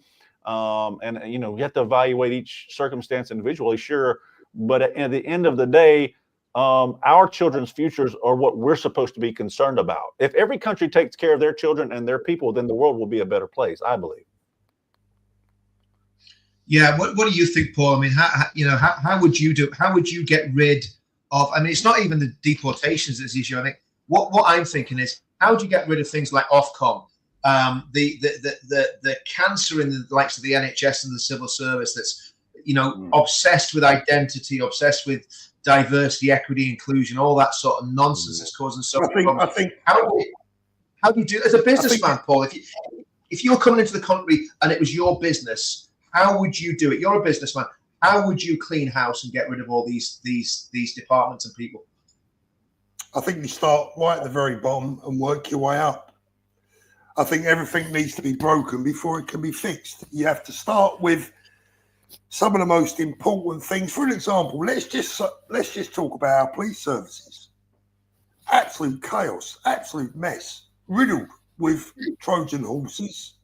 And you have to evaluate each circumstance individually, sure. But at the end of the day, our children's futures are what we're supposed to be concerned about. If every country takes care of their children and their people, then the world will be a better place, I believe. Yeah. What do you think, Paul? I mean, how would you do? How would you get rid of? I mean, it's not even the deportations that's the issue. I think what I'm thinking is, how do you get rid of things like Ofcom, the cancer in the likes of the NHS and the civil service that's obsessed with identity, obsessed with diversity, equity, inclusion, all that sort of nonsense that's causing so much problems. I think how do you do as a businessman, Paul? If you were coming into the country and it was your business, how would you do it? You're a businessman. How would you clean house and get rid of all these departments and people? I think you start right at the very bottom and work your way up. I think everything needs to be broken before it can be fixed. You have to start with some of the most important things. For an example, let's just talk about our police services. Absolute chaos, absolute mess, riddled with Trojan horses.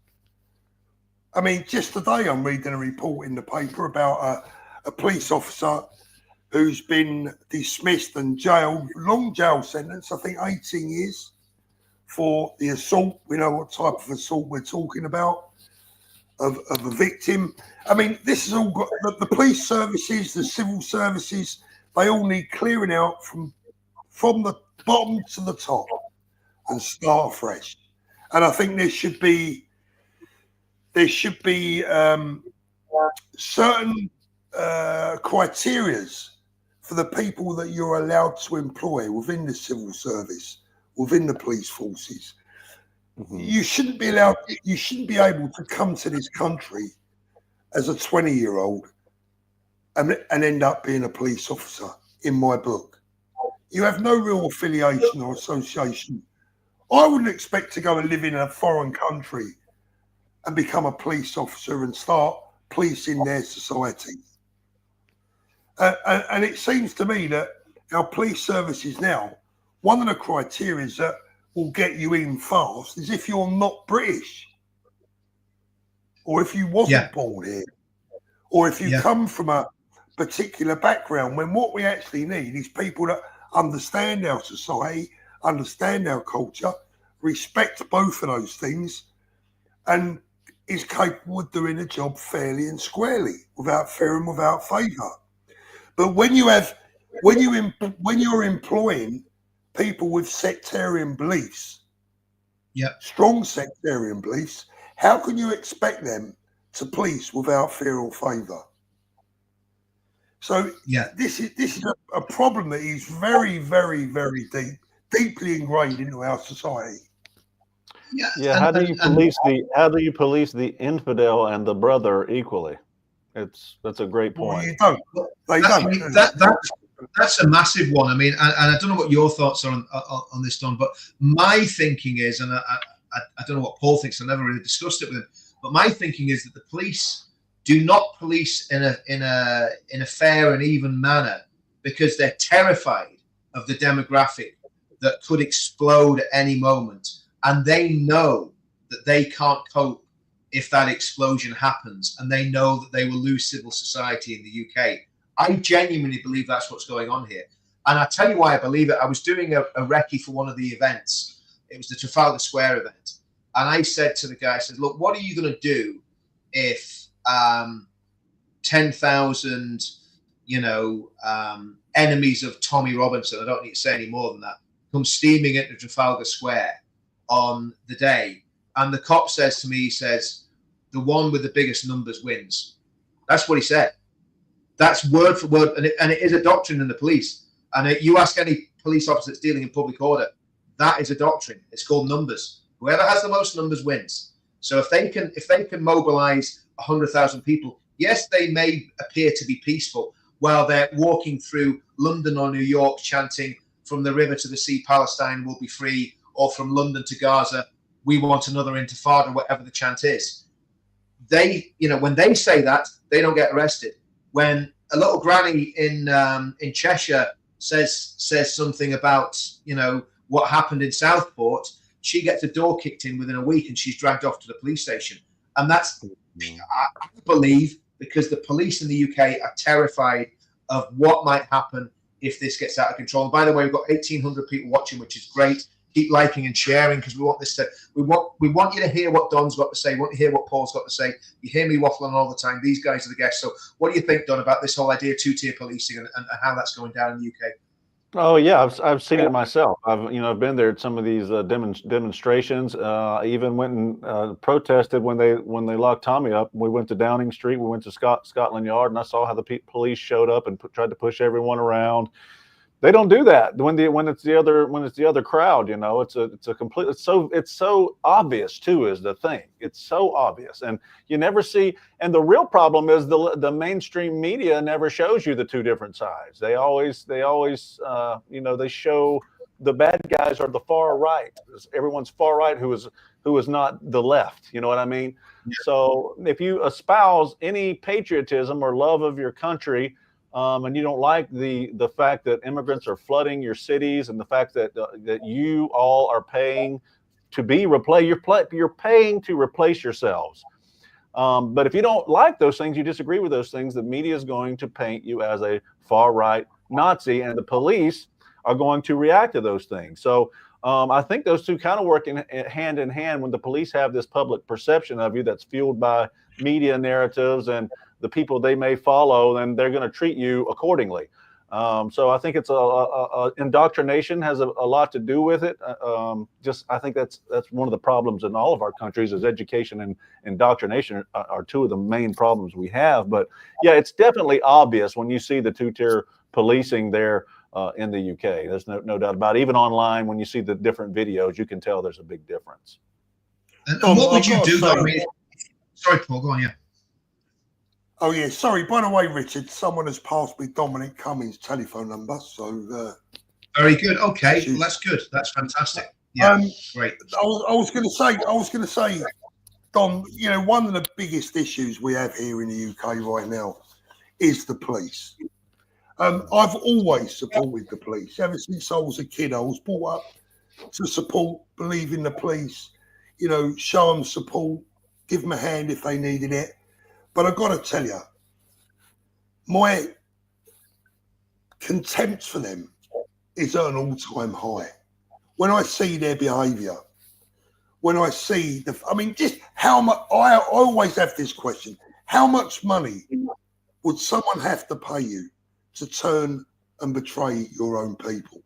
I mean, just today I'm reading a report in the paper about a police officer who's been dismissed and jailed, long jail sentence, I think 18 years, for the assault. We know what type of assault we're talking about, of a victim. I mean, this has all got, the police services, the civil services, they all need clearing out from the bottom to the top and start afresh. And I think there should be certain criterias for the people that you're allowed to employ within the civil service, within the police forces. Mm-hmm. You shouldn't be able to come to this country as a 20-year-old and end up being a police officer, in my book. You have no real affiliation or association. I wouldn't expect to go and live in a foreign country and become a police officer and start policing their society. And it seems to me that our police services now, one of the criteria that will get you in fast is if you're not British, or if you wasn't born here, or if you come from a particular background, when what we actually need is people that understand our society, understand our culture, respect both of those things, and is capable of doing the job fairly and squarely, without fear and without favour. But when you're employing people with sectarian beliefs, strong sectarian beliefs, how can you expect them to police without fear or favour. So Yeah, this is a problem that is very, very, very deeply ingrained into our society. yeah. Yeah, how do you police the infidel and the brother equally? That's a great Well, point. you don't. They I don't. mean, do they? that's a massive one. I mean, and I don't know what your thoughts are on this, Don, but my thinking is, and I don't know what Paul thinks. I never really discussed it with him, but my thinking is that the police do not police in a fair and even manner because they're terrified of the demographic that could explode at any moment, and they know that they can't cope if that explosion happens, and they know that they will lose civil society in the UK. I genuinely believe that's what's going on here. And I tell you why I believe it. I was doing a recce for one of the events. It was the Trafalgar Square event. And I said to the guy, I said, look, what are you going to do if 10,000, enemies of Tommy Robinson, I don't need to say any more than that, come steaming into Trafalgar Square on the day? And the cop says to me, he says, the one with the biggest numbers wins. That's what he said. That's word for word. And it is a doctrine in the police. And you ask any police officer that's dealing in public order, that is a doctrine. It's called numbers. Whoever has the most numbers wins. So if they can mobilize 100,000 people, yes, they may appear to be peaceful while they're walking through London or New York chanting, from the river to the sea, Palestine will be free, or from London to Gaza, we want another intifada, whatever the chant is. They, when they say that, they don't get arrested. When a little granny in Cheshire says something about, what happened in Southport, she gets a door kicked in within a week and she's dragged off to the police station. And that's, I believe, because the police in the UK are terrified of what might happen if this gets out of control. And by the way, we've got 1,800 people watching, which is great. Keep liking and sharing, because we want this to. We want you to hear what Don's got to say. We want to hear what Paul's got to say. You hear me waffling all the time. These guys are the guests. So, what do you think, Don, about this whole idea of two-tier policing and how that's going down in the UK? Oh yeah, I've seen it myself. I've been there at some of these demonstrations. Even went and protested when they locked Tommy up. We went to Downing Street. We went to Scotland Yard, and I saw how the police showed up and tried to push everyone around. They don't do that when it's the other crowd. It's so obvious too, is the thing. It's so obvious, and you never see. And the real problem is the mainstream media never shows you the two different sides. They always they show the bad guys are the far right. Everyone's far right who is not the left. You know what I mean? Yeah. So if you espouse any patriotism or love of your country, and you don't like the fact that immigrants are flooding your cities, and the fact that you all are paying to be replaced, you're paying to replace yourselves. But if you don't like those things, you disagree with those things, the media is going to paint you as a far right Nazi, and the police are going to react to those things. So I think those two kind of work hand in hand. When the police have this public perception of you that's fueled by media narratives and the people they may follow, then they're going to treat you accordingly. So I think it's indoctrination has a lot to do with it. I think that's one of the problems in all of our countries, is education and indoctrination are two of the main problems we have. But yeah, it's definitely obvious when you see the two-tier policing there in the UK. There's no doubt about it. Even online, when you see the different videos, you can tell there's a big difference. And what would you do, though? Sorry, Paul, go on, yeah. Oh, yeah. Sorry. By the way, Richard, someone has passed me Dominic Cummings' telephone number. So very good. Okay, well, that's good. That's fantastic. Yeah, great. I was going to say, Dom, one of the biggest issues we have here in the UK right now is the police. I've always supported the police. Ever since I was a kid, I was brought up to support, believe in the police, show them support, give them a hand if they needed it. But I've got to tell you, my contempt for them is at an all-time high. When I see their behaviour, when I see just how much, I always have this question: how much money would someone have to pay you to turn and betray your own people?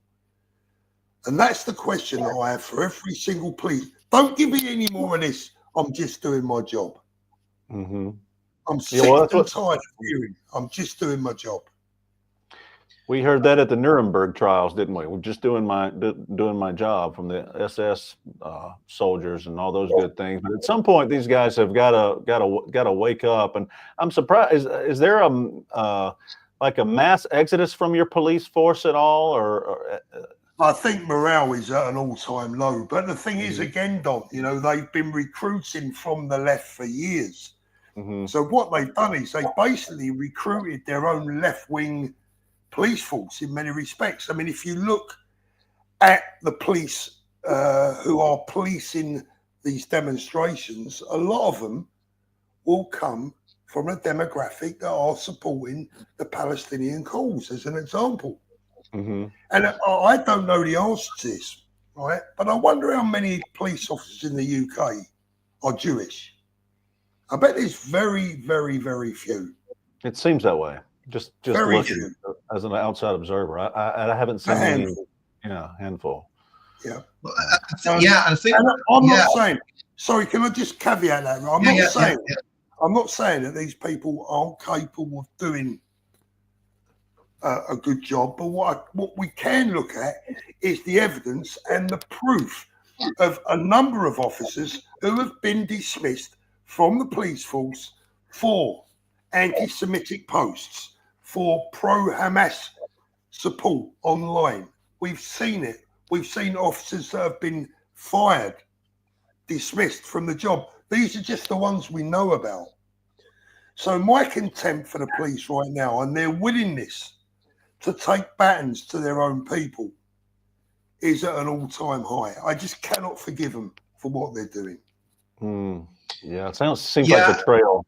And that's the question that I have for every single police. Don't give me any more of this, I'm just doing my job. Mm-hmm. I'm sick and tired of hearing, I'm just doing my job. We heard that at the Nuremberg trials, didn't we? We're just doing my job from the SS soldiers and all those good things. But at some point, these guys have got to wake up. And I'm surprised. Is there like a mass exodus from your police force at all, or I think morale is at an all-time low. But the thing is, again, Don, you know, they've been recruiting from the left for years. Mm-hmm. So what they've done is they basically recruited their own left-wing police force in many respects. I mean, if you look at the police who are policing these demonstrations, a lot of them will come from a demographic that are supporting the Palestinian cause, as an example. Mm-hmm. And I don't know the answer to this, right? But I wonder how many police officers in the UK are Jewish. I bet there's very, very, very few. It seems that way. Just very looking few. As an outside observer, I haven't seen any. Yeah, handful. Yeah. Well, I think I'm not saying. Sorry, can I just caveat that? I'm not saying that these people aren't capable of doing a good job, but what we can look at is the evidence and the proof of a number of officers who have been dismissed from the police force for anti-Semitic posts, for pro-Hamas support online. We've seen it. We've seen officers that have been fired, dismissed from the job. These are just the ones we know about. So my contempt for the police right now and their willingness to take batons to their own people is at an all-time high. I just cannot forgive them for what they're doing. Yeah, it seems like betrayal.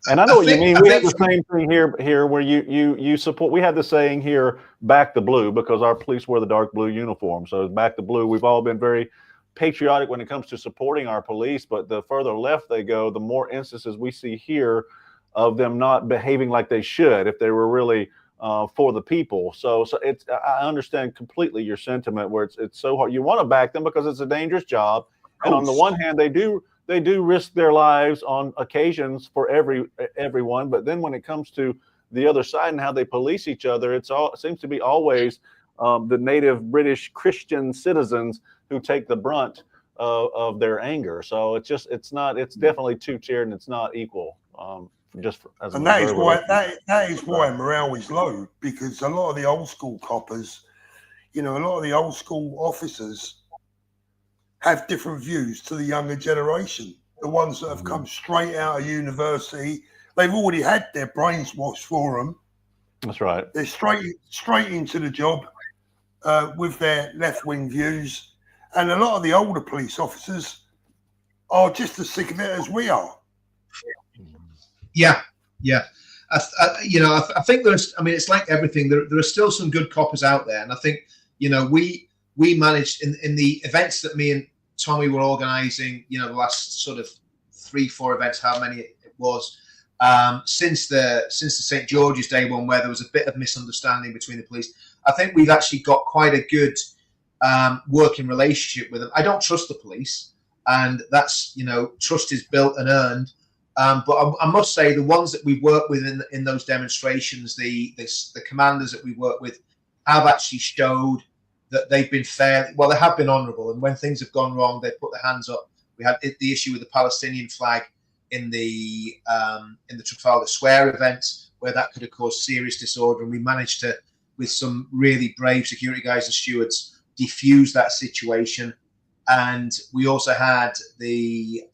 And I know what you mean. We have the same thing here where you support. We have the saying here, back the blue, because our police wear the dark blue uniform. So it's back the blue. We've all been very patriotic when it comes to supporting our police, but the further left they go, the more instances we see here of them not behaving like they should if they were really for the people. So it's, I understand completely your sentiment where it's so hard. You want to back them because it's a dangerous job. And on the one hand, they do risk their lives on occasions for everyone. But then when it comes to the other side and how they police each other, it seems to be always the native British Christian citizens who take the brunt of their anger. So it's definitely two-tiered and it's not equal. That is why morale is low, because a lot of the old school coppers, a lot of the old school officers have different views to the younger generation. The ones that have come straight out of university, they've already had their brains washed for them. That's right. They're straight into the job with their left-wing views. And a lot of the older police officers are just as sick of it as we are. Yeah. I think it's like everything. There are still some good coppers out there. And I think, we managed in the events that me and Tommy were organizing, the last sort of 3-4 events, how many it was, since the St. George's Day one, where there was a bit of misunderstanding between the police. I think we've actually got quite a good working relationship with them. I don't trust the police, and that's, trust is built and earned. But I must say, the ones that we work with in those demonstrations, the commanders that we work with, have actually showed that they've been fair. Well, they have been honourable, and when things have gone wrong, they put their hands up. We had the issue with the Palestinian flag in the Trafalgar Square event, where that could have caused serious disorder, and we managed to, with some really brave security guys and stewards, defuse that situation. And we also had the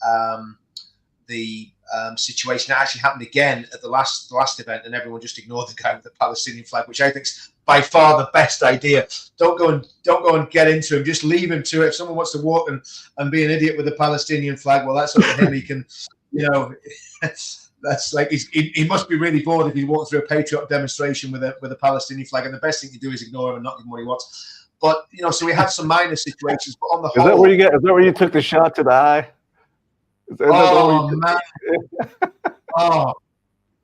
situation that actually happened again at the last event, and everyone just ignored the guy with the Palestinian flag, which I think is by far the best idea. Don't go and get into him. Just leave him to it. If someone wants to walk and be an idiot with the Palestinian flag, well, that's up to him. He can, that's like he must be really bored if he walks through a patriot demonstration with a Palestinian flag. And the best thing to do is ignore him and not give him what he wants. But so we had some minor situations, but on the whole, is that where you took the shot to the eye? Oh man! Oh,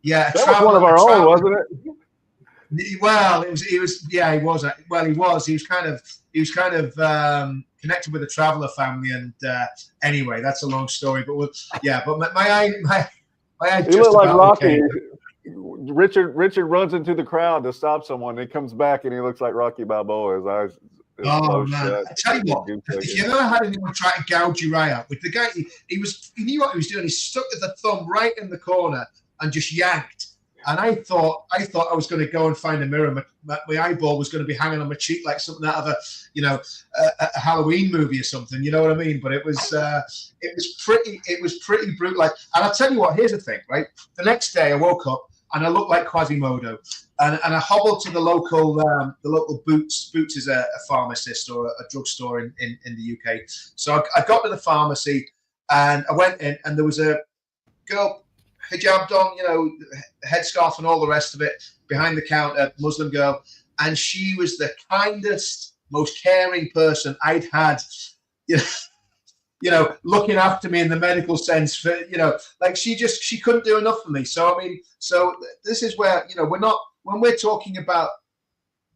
yeah. That was one of our own, wasn't it? Well, he was. Yeah, he was. Well, he was. He was kind of. connected with a traveler family, and anyway, that's a long story. But but my eye You just look like about Rocky. okay. Richard runs into the crowd to stop someone. He comes back and he looks like Rocky Balboa. His eyes. Oh man! I tell you what, if you ever had anyone try to gouge your eye out, with the guy, he knew what he was doing. He stuck the thumb right in the corner and just yanked. And I thought I was going to go and find a mirror. My eyeball was going to be hanging on my cheek like something out of a Halloween movie or something. You know what I mean? But it was pretty brutal. Like, and I'll tell you what. Here's the thing, right? The next day I woke up and I looked like Quasimodo, and I hobbled to the local Boots. Boots is a pharmacist or a drugstore in the UK. So I got to the pharmacy and I went in, and there was a girl, hijabbed on, headscarf and all the rest of it, behind the counter, Muslim girl, and she was the kindest, most caring person I'd had, looking after me in the medical sense. For like she couldn't do enough for me. So I mean, this is where when we're talking about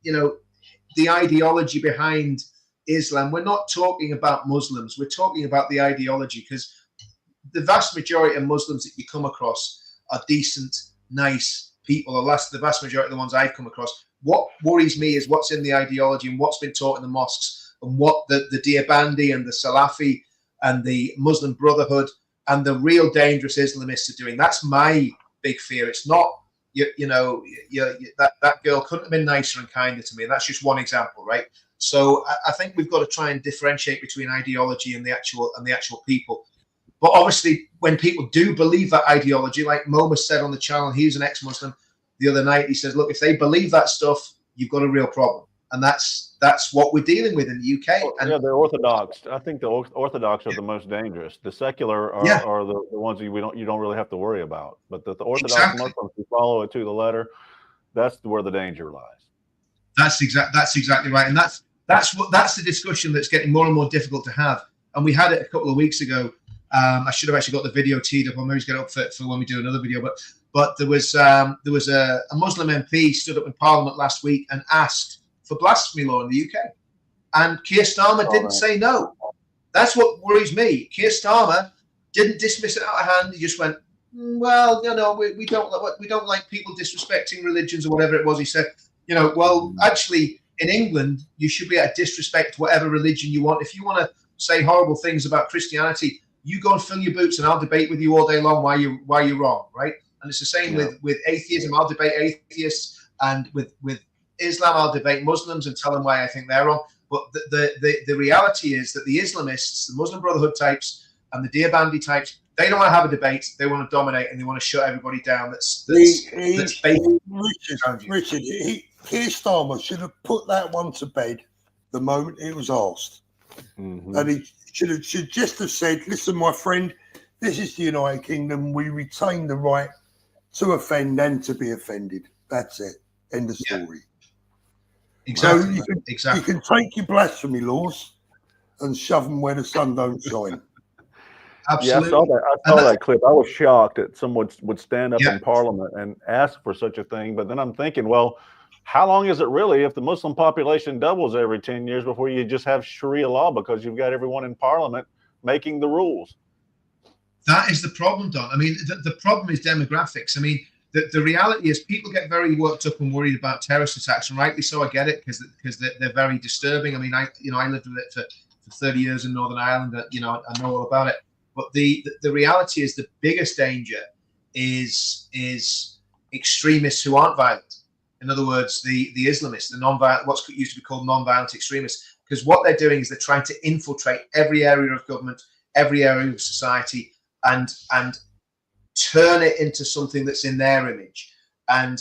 the ideology behind Islam, we're not talking about Muslims. We're talking about the ideology, because the vast majority of Muslims that you come across are decent, nice people. The vast majority of the ones I've come across. What worries me is what's in the ideology and what's been taught in the mosques, and what the Deobandi and the Salafi and the Muslim Brotherhood and the real dangerous Islamists are doing. That's my big fear. It's not that girl couldn't have been nicer and kinder to me. And that's just one example, right? So I think we've got to try and differentiate between ideology and the actual people. But obviously, when people do believe that ideology, like Moma said on the channel, he's an ex-Muslim the other night. He says, look, if they believe that stuff, you've got a real problem. And that's what we're dealing with in the UK. And yeah, the Orthodox. I think the Orthodox are the most dangerous. The secular are the ones you don't really have to worry about. But the Orthodox Muslims who follow it to the letter, that's where the danger lies. That's exactly right. And that's the discussion that's getting more and more difficult to have. And we had it a couple of weeks ago. I should have actually got the video teed up. I'll maybe get it up for when we do another video. But there was a Muslim MP stood up in Parliament last week and asked for blasphemy law in the UK, and Keir Starmer didn't say no. That's what worries me. Keir Starmer didn't dismiss it out of hand. He just went, well, we don't like people disrespecting religions or whatever it was. He said, well, actually, in England, you should be able to disrespect whatever religion you want. If you want to say horrible things about Christianity, you go and fill your boots, and I'll debate with you all day long why you're wrong, right? And it's the same with atheism. I'll debate atheists, and with Islam, I'll debate Muslims and tell them why I think they're wrong. But the reality is that the Islamists, the Muslim Brotherhood types, and the Deobandi types, they don't want to have a debate. They want to dominate, and they want to shut everybody down. Richard, Keir Starmer should have put that one to bed the moment it was asked. Mm-hmm. And he should just have said, listen, my friend, this is the United Kingdom. We retain the right to offend and to be offended. That's it. End of story. Yeah. Exactly. So you can take your blasphemy laws and shove them where the sun don't shine. Absolutely. Yeah, I saw that clip. I was shocked that someone would stand up in Parliament and ask for such a thing. But then I'm thinking, well, how long is it really if the Muslim population doubles every 10 years before you just have Sharia law because you've got everyone in Parliament making the rules? That is the problem, Don. I mean, the problem is demographics. I mean, the reality is people get very worked up and worried about terrorist attacks, and rightly so. I get it because they're very disturbing. I mean, I lived with it for 30 years in Northern Ireland. I know all about it. But the reality is the biggest danger is extremists who aren't violent. In other words, the Islamists, the non-violent, what's used to be called non-violent extremists, because what they're doing is they're trying to infiltrate every area of government, every area of society, and turn it into something that's in their image. And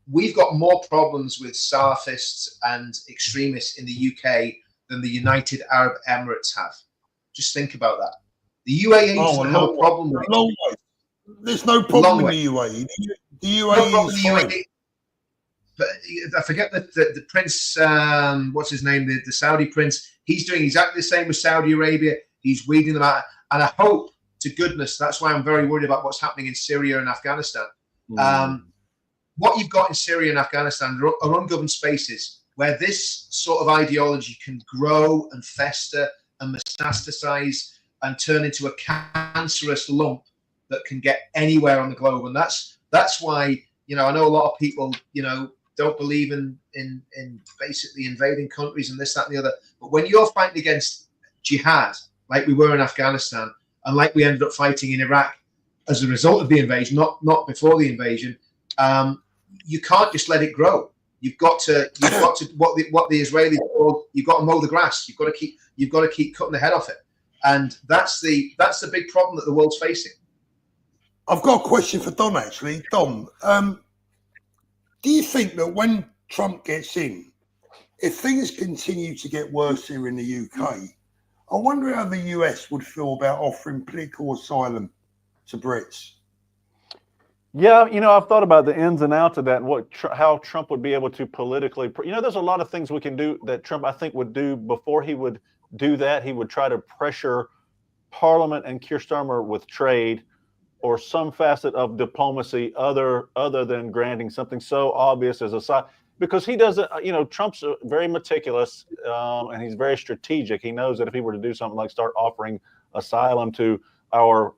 we've got more problems with Salafists and extremists in the UK than the United Arab Emirates have. Just think about that. The UAE doesn't have a problem with it. There's no problem in the UAE. The UAE is fine. But I forget that the prince, what's his name, the Saudi prince, he's doing exactly the same with Saudi Arabia. He's weeding them out. And I hope to goodness, that's why I'm very worried about what's happening in Syria and Afghanistan. What you've got in Syria and Afghanistan are ungoverned spaces. where this sort of ideology can grow and fester and metastasize and turn into a cancerous lump that can get anywhere on the globe. And that's why, I know a lot of people, don't believe in basically invading countries and this, that, and the other. But when you're fighting against jihad, like we were in Afghanistan, and like we ended up fighting in Iraq as a result of the invasion, not before the invasion, you can't just let it grow. You've got to what the Israelis call, you've got to mow the grass. You've got to keep cutting the head off it, and that's the big problem that the world's facing. I've got a question for Don, actually. Don, do you think that when Trump gets in, if things continue to get worse here in the UK, I wonder how the US would feel about offering political asylum to Brits? Yeah, I've thought about the ins and outs of that and how Trump would be able to politically, there's a lot of things we can do that Trump, I think, would do before he would do that. He would try to pressure Parliament and Keir Starmer with trade or some facet of diplomacy other than granting something so obvious as a side, because he doesn't, Trump's very meticulous and he's very strategic. He knows that if he were to do something like start offering asylum to our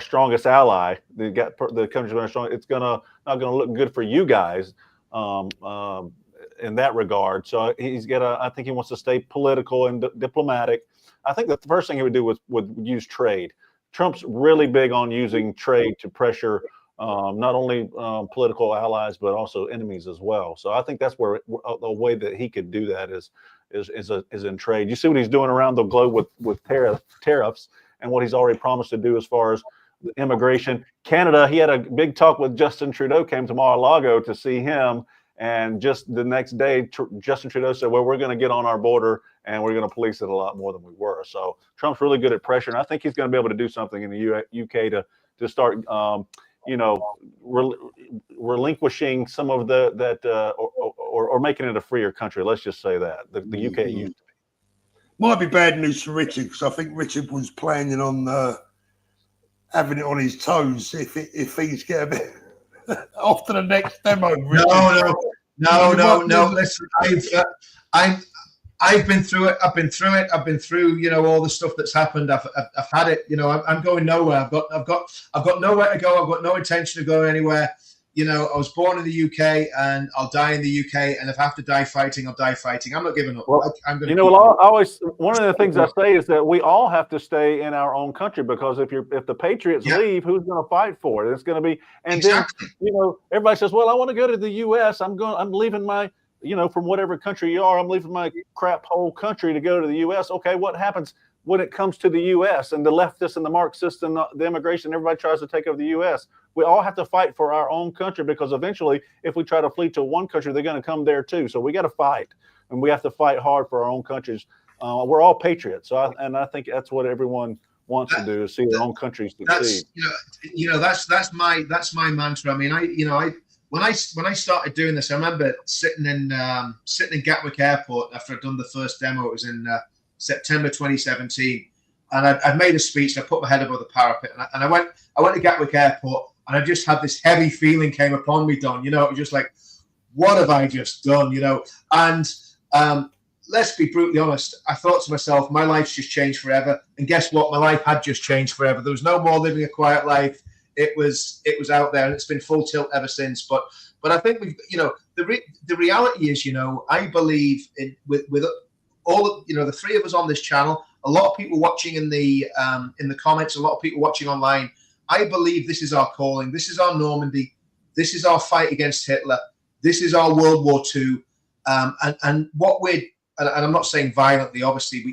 strongest ally, the country's going to strong, it's not gonna look good for you guys in that regard. So I think he wants to stay political and diplomatic. I think the first thing he would do would use trade. Trump's really big on using trade to pressure not only political allies but also enemies as well. So I think that's where a way that he could do that is in trade. You see what he's doing around the globe with tariffs and what he's already promised to do as far as immigration. Canada, he had a big talk with Justin Trudeau, came to Mar-a-Lago to see him, and just the next day, Justin Trudeau said, well, we're going to get on our border and we're going to police it a lot more than we were. So Trump's really good at pressure, and I think he's going to be able to do something in the UK to start, relinquishing some of or making it a freer country. Let's just say that the UK used to be. Might be bad news for Richard, because I think Richard was planning on having it on his toes if things get a bit after the next demo. Richard. No. Listen, I've been through it. I've been through all the stuff that's happened. I've had it. I'm going nowhere. I've got nowhere to go. I've got no intention of going anywhere. I was born in the UK and I'll die in the UK. And if I have to die fighting, I'll die fighting. I'm not giving up. Well, one of the things I say is that we all have to stay in our own country, because if the Patriots leave, who's going to fight for it? It's going to be, and exactly. Then, everybody says, well, I want to go to the US. I'm leaving my, from whatever country you are, I'm leaving my crap whole country to go to the US. Okay. What happens when it comes to the US and the leftists and the Marxists and the immigration, everybody tries to take over the US? We all have to fight for our own country, because eventually if we try to flee to one country, they're going to come there too. So we got to fight, and we have to fight hard for our own countries. We're all patriots. So I think that's what everyone wants to do, is see their own countries succeed. That's my mantra. I mean, when I started doing this, I remember sitting in Gatwick Airport after I'd done the first demo. It was in September 2017, and I'd made a speech. And I put my head above the parapet, and I went to Gatwick Airport, and I just had this heavy feeling came upon me, Don. It was just like, what have I just done? And let's be brutally honest. I thought to myself, my life's just changed forever. And guess what? My life had just changed forever. There was no more living a quiet life. It was out there, and it's been full tilt ever since. But I think the reality is, I believe with all of the three of us on this channel, a lot of people watching in the comments, a lot of people watching online. I believe this is our calling. This is our Normandy. This is our fight against Hitler. This is our World War II. And what and I'm not saying violently, obviously,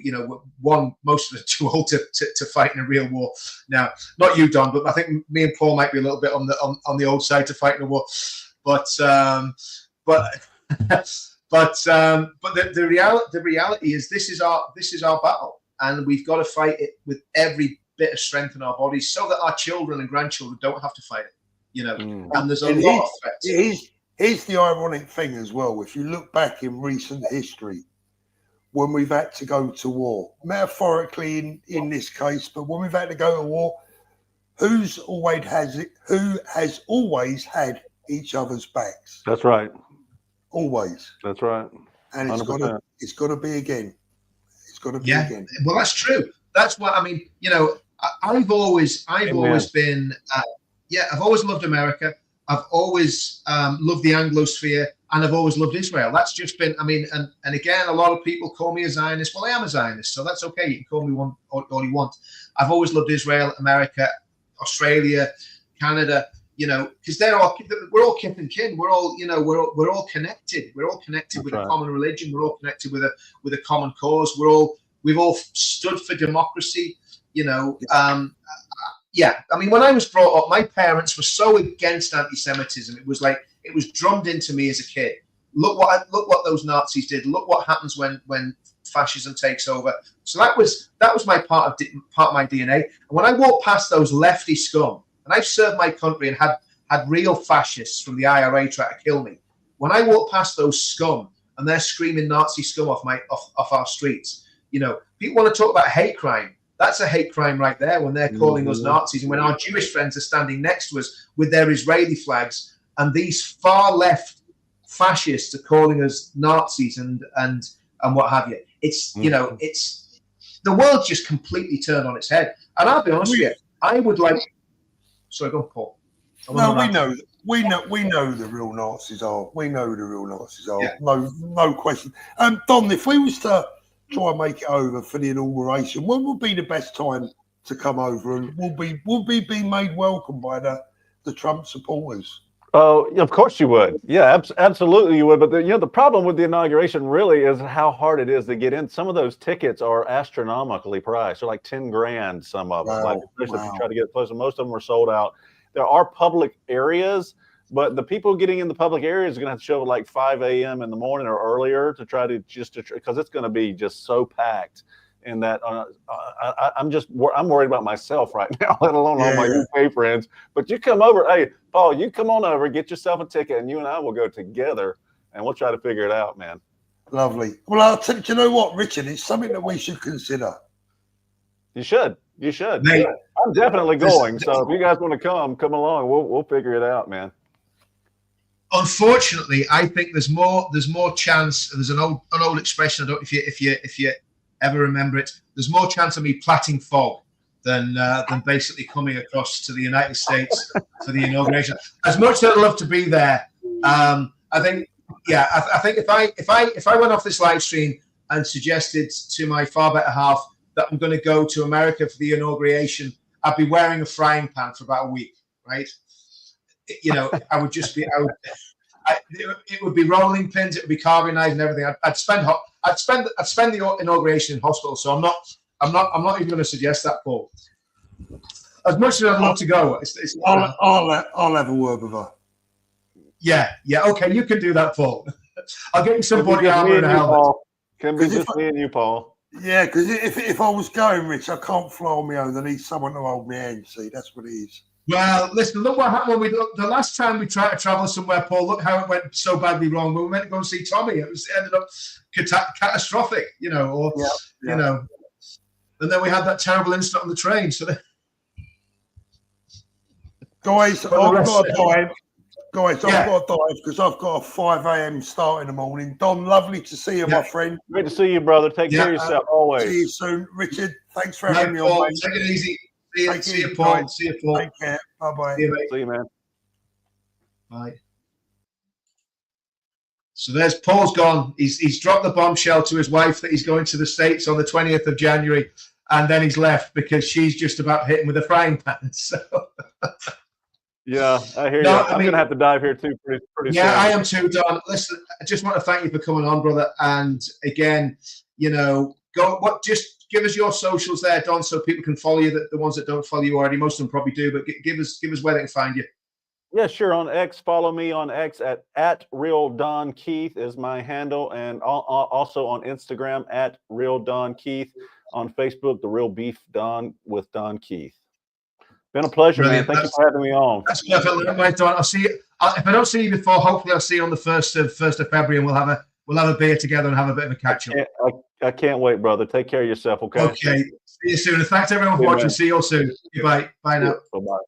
most of us are too old to fight in a real war. Now, not you, Don, but I think me and Paul might be a little bit on the old side to fight in a war. But the reality is this is our battle, and we've got to fight it with every bit of strength in our bodies, so that our children and grandchildren don't have to fight it. And there's a lot of threats. Here's the ironic thing as well. If you look back in recent history, when we've had to go to war, metaphorically in this case, but when we've had to go to war, who has always had each other's backs? That's right. Always. That's right. and it's 100%. got to be again. It's got to be Yeah, again. well, that's true. That's what I mean. You know, I've always been, I've always loved America. I've always loved the Anglosphere, and I've always loved Israel. That's just been, I mean, and again, a lot of people call me a Zionist. Well, I am a Zionist, so that's okay. You can call me one all you want. I've always loved Israel, America, Australia, Canada. You know, because we're all kith and kin. We're all, you know, we're all connected. We're all connected with a common religion. We're all connected with a common cause. We've all stood for democracy. You know, yeah. I mean, when I was brought up, my parents were so against anti-Semitism. It was like it was drummed into me as a kid. Look what those Nazis did. Look what happens when fascism takes over. So that was my part of my DNA. And when I walked past those lefty scum, and I've served my country and had real fascists from the IRA try to kill me. When I walk past those scum and they're screaming Nazi scum off our streets, you know, people want to talk about hate crime. That's a hate crime right there when they're calling us Nazis, and when our Jewish friends are standing next to us with their Israeli flags, and these far left fascists are calling us Nazis and what have you. It's you know, it's the world just completely turned on its head. And I'll be honest with you, I would like. Sorry, go on, Paul. No, we know the real Nazis are. We know who the real Nazis are. Yeah. No question. Don, if we was to try and make it over for the inauguration, when would be the best time to come over, and will be being made welcome by the Trump supporters? Oh, of course you would. Yeah, absolutely you would. But the problem with the inauguration really is how hard it is to get in. Some of those tickets are astronomically priced. They're like 10 grand, some of them. Wow, Like, especially if you try to get close, and most of them are sold out. There are public areas, but the people getting in the public areas are going to have to show up at like 5 a.m. in the morning or earlier to try to because it's going to be just so packed. And that I'm worried about myself right now, let alone all my UK friends. But you come over, hey, Paul, you come on over, get yourself a ticket, and you and I will go together, and we'll try to figure it out, man. Lovely. Well, I'll tell you, do you know what, Richard? It's something that we should consider. You should. Mate, I'm definitely going. So if you guys want to come along. We'll figure it out, man. Unfortunately, I think there's more chance. There's an old expression. I don't know if you ever remember it. There's more chance of me platting fog than basically coming across to the United States for the inauguration. As much as I'd love to be there, I think if I went off this live stream and suggested to my far better half that I'm going to go to America for the inauguration, I'd be wearing a frying pan for about a week, right? You know, I would just be. It would be rolling pins. It would be carving knives and everything. I'd spend the inauguration in hospital. So I'm not even going to suggest that, Paul. As much as I'd love to go, I'll have a word with her. Yeah. Okay, you can do that, Paul. I'll get you some body armor and a helmet. Can be just me and you, Paul. Yeah, because if I was going, Rich, I can't fly on my own. I need someone to hold my hand. See, that's what it is. Well, listen, look what happened the last time we tried to travel somewhere, Paul. Look how it went so badly wrong. We were meant to go and see Tommy. It ended up catastrophic, you know, you know. And then we had that terrible incident on the train. So, guys, I've got to dive. I've got to dive because I've got a 5 a.m. start in the morning. Don, lovely to see you, my friend. Great to see you, brother. Take care of yourself always. See you soon, Richard. Thanks for having me on. Take it easy. See you, Paul. See you, Paul. Take care. Bye-bye. See you, man. Bye. So there's Paul's gone. He's dropped the bombshell to his wife that he's going to the States on the 20th of January, and then he's left because she's just about hit him with a frying pan. So yeah, I hear you. I'm going to have to dive here too pretty soon. Yeah, I am too, Don. Listen, I just want to thank you for coming on, brother. And again, you know, just give us your socials there, Don, so people can follow you. The ones that don't follow you already, most of them probably do, but give us where they can find you. Yeah, sure. On X, follow me on X at Real Don Keith is my handle, and also on Instagram at Real Don Keith. On Facebook, The Real Beef Don with Don Keith. Been a pleasure, man. Thank you for having me on. That's perfect, right, Don. I'll see you. If I don't see you before, hopefully I'll see you on the 1st of February, and we'll have a beer together and have a bit of a catch up. I can't wait, brother. Take care of yourself, okay? Okay. See you soon. And thanks everyone for watching. Man. See you all soon. Goodbye. Bye now. Bye-bye.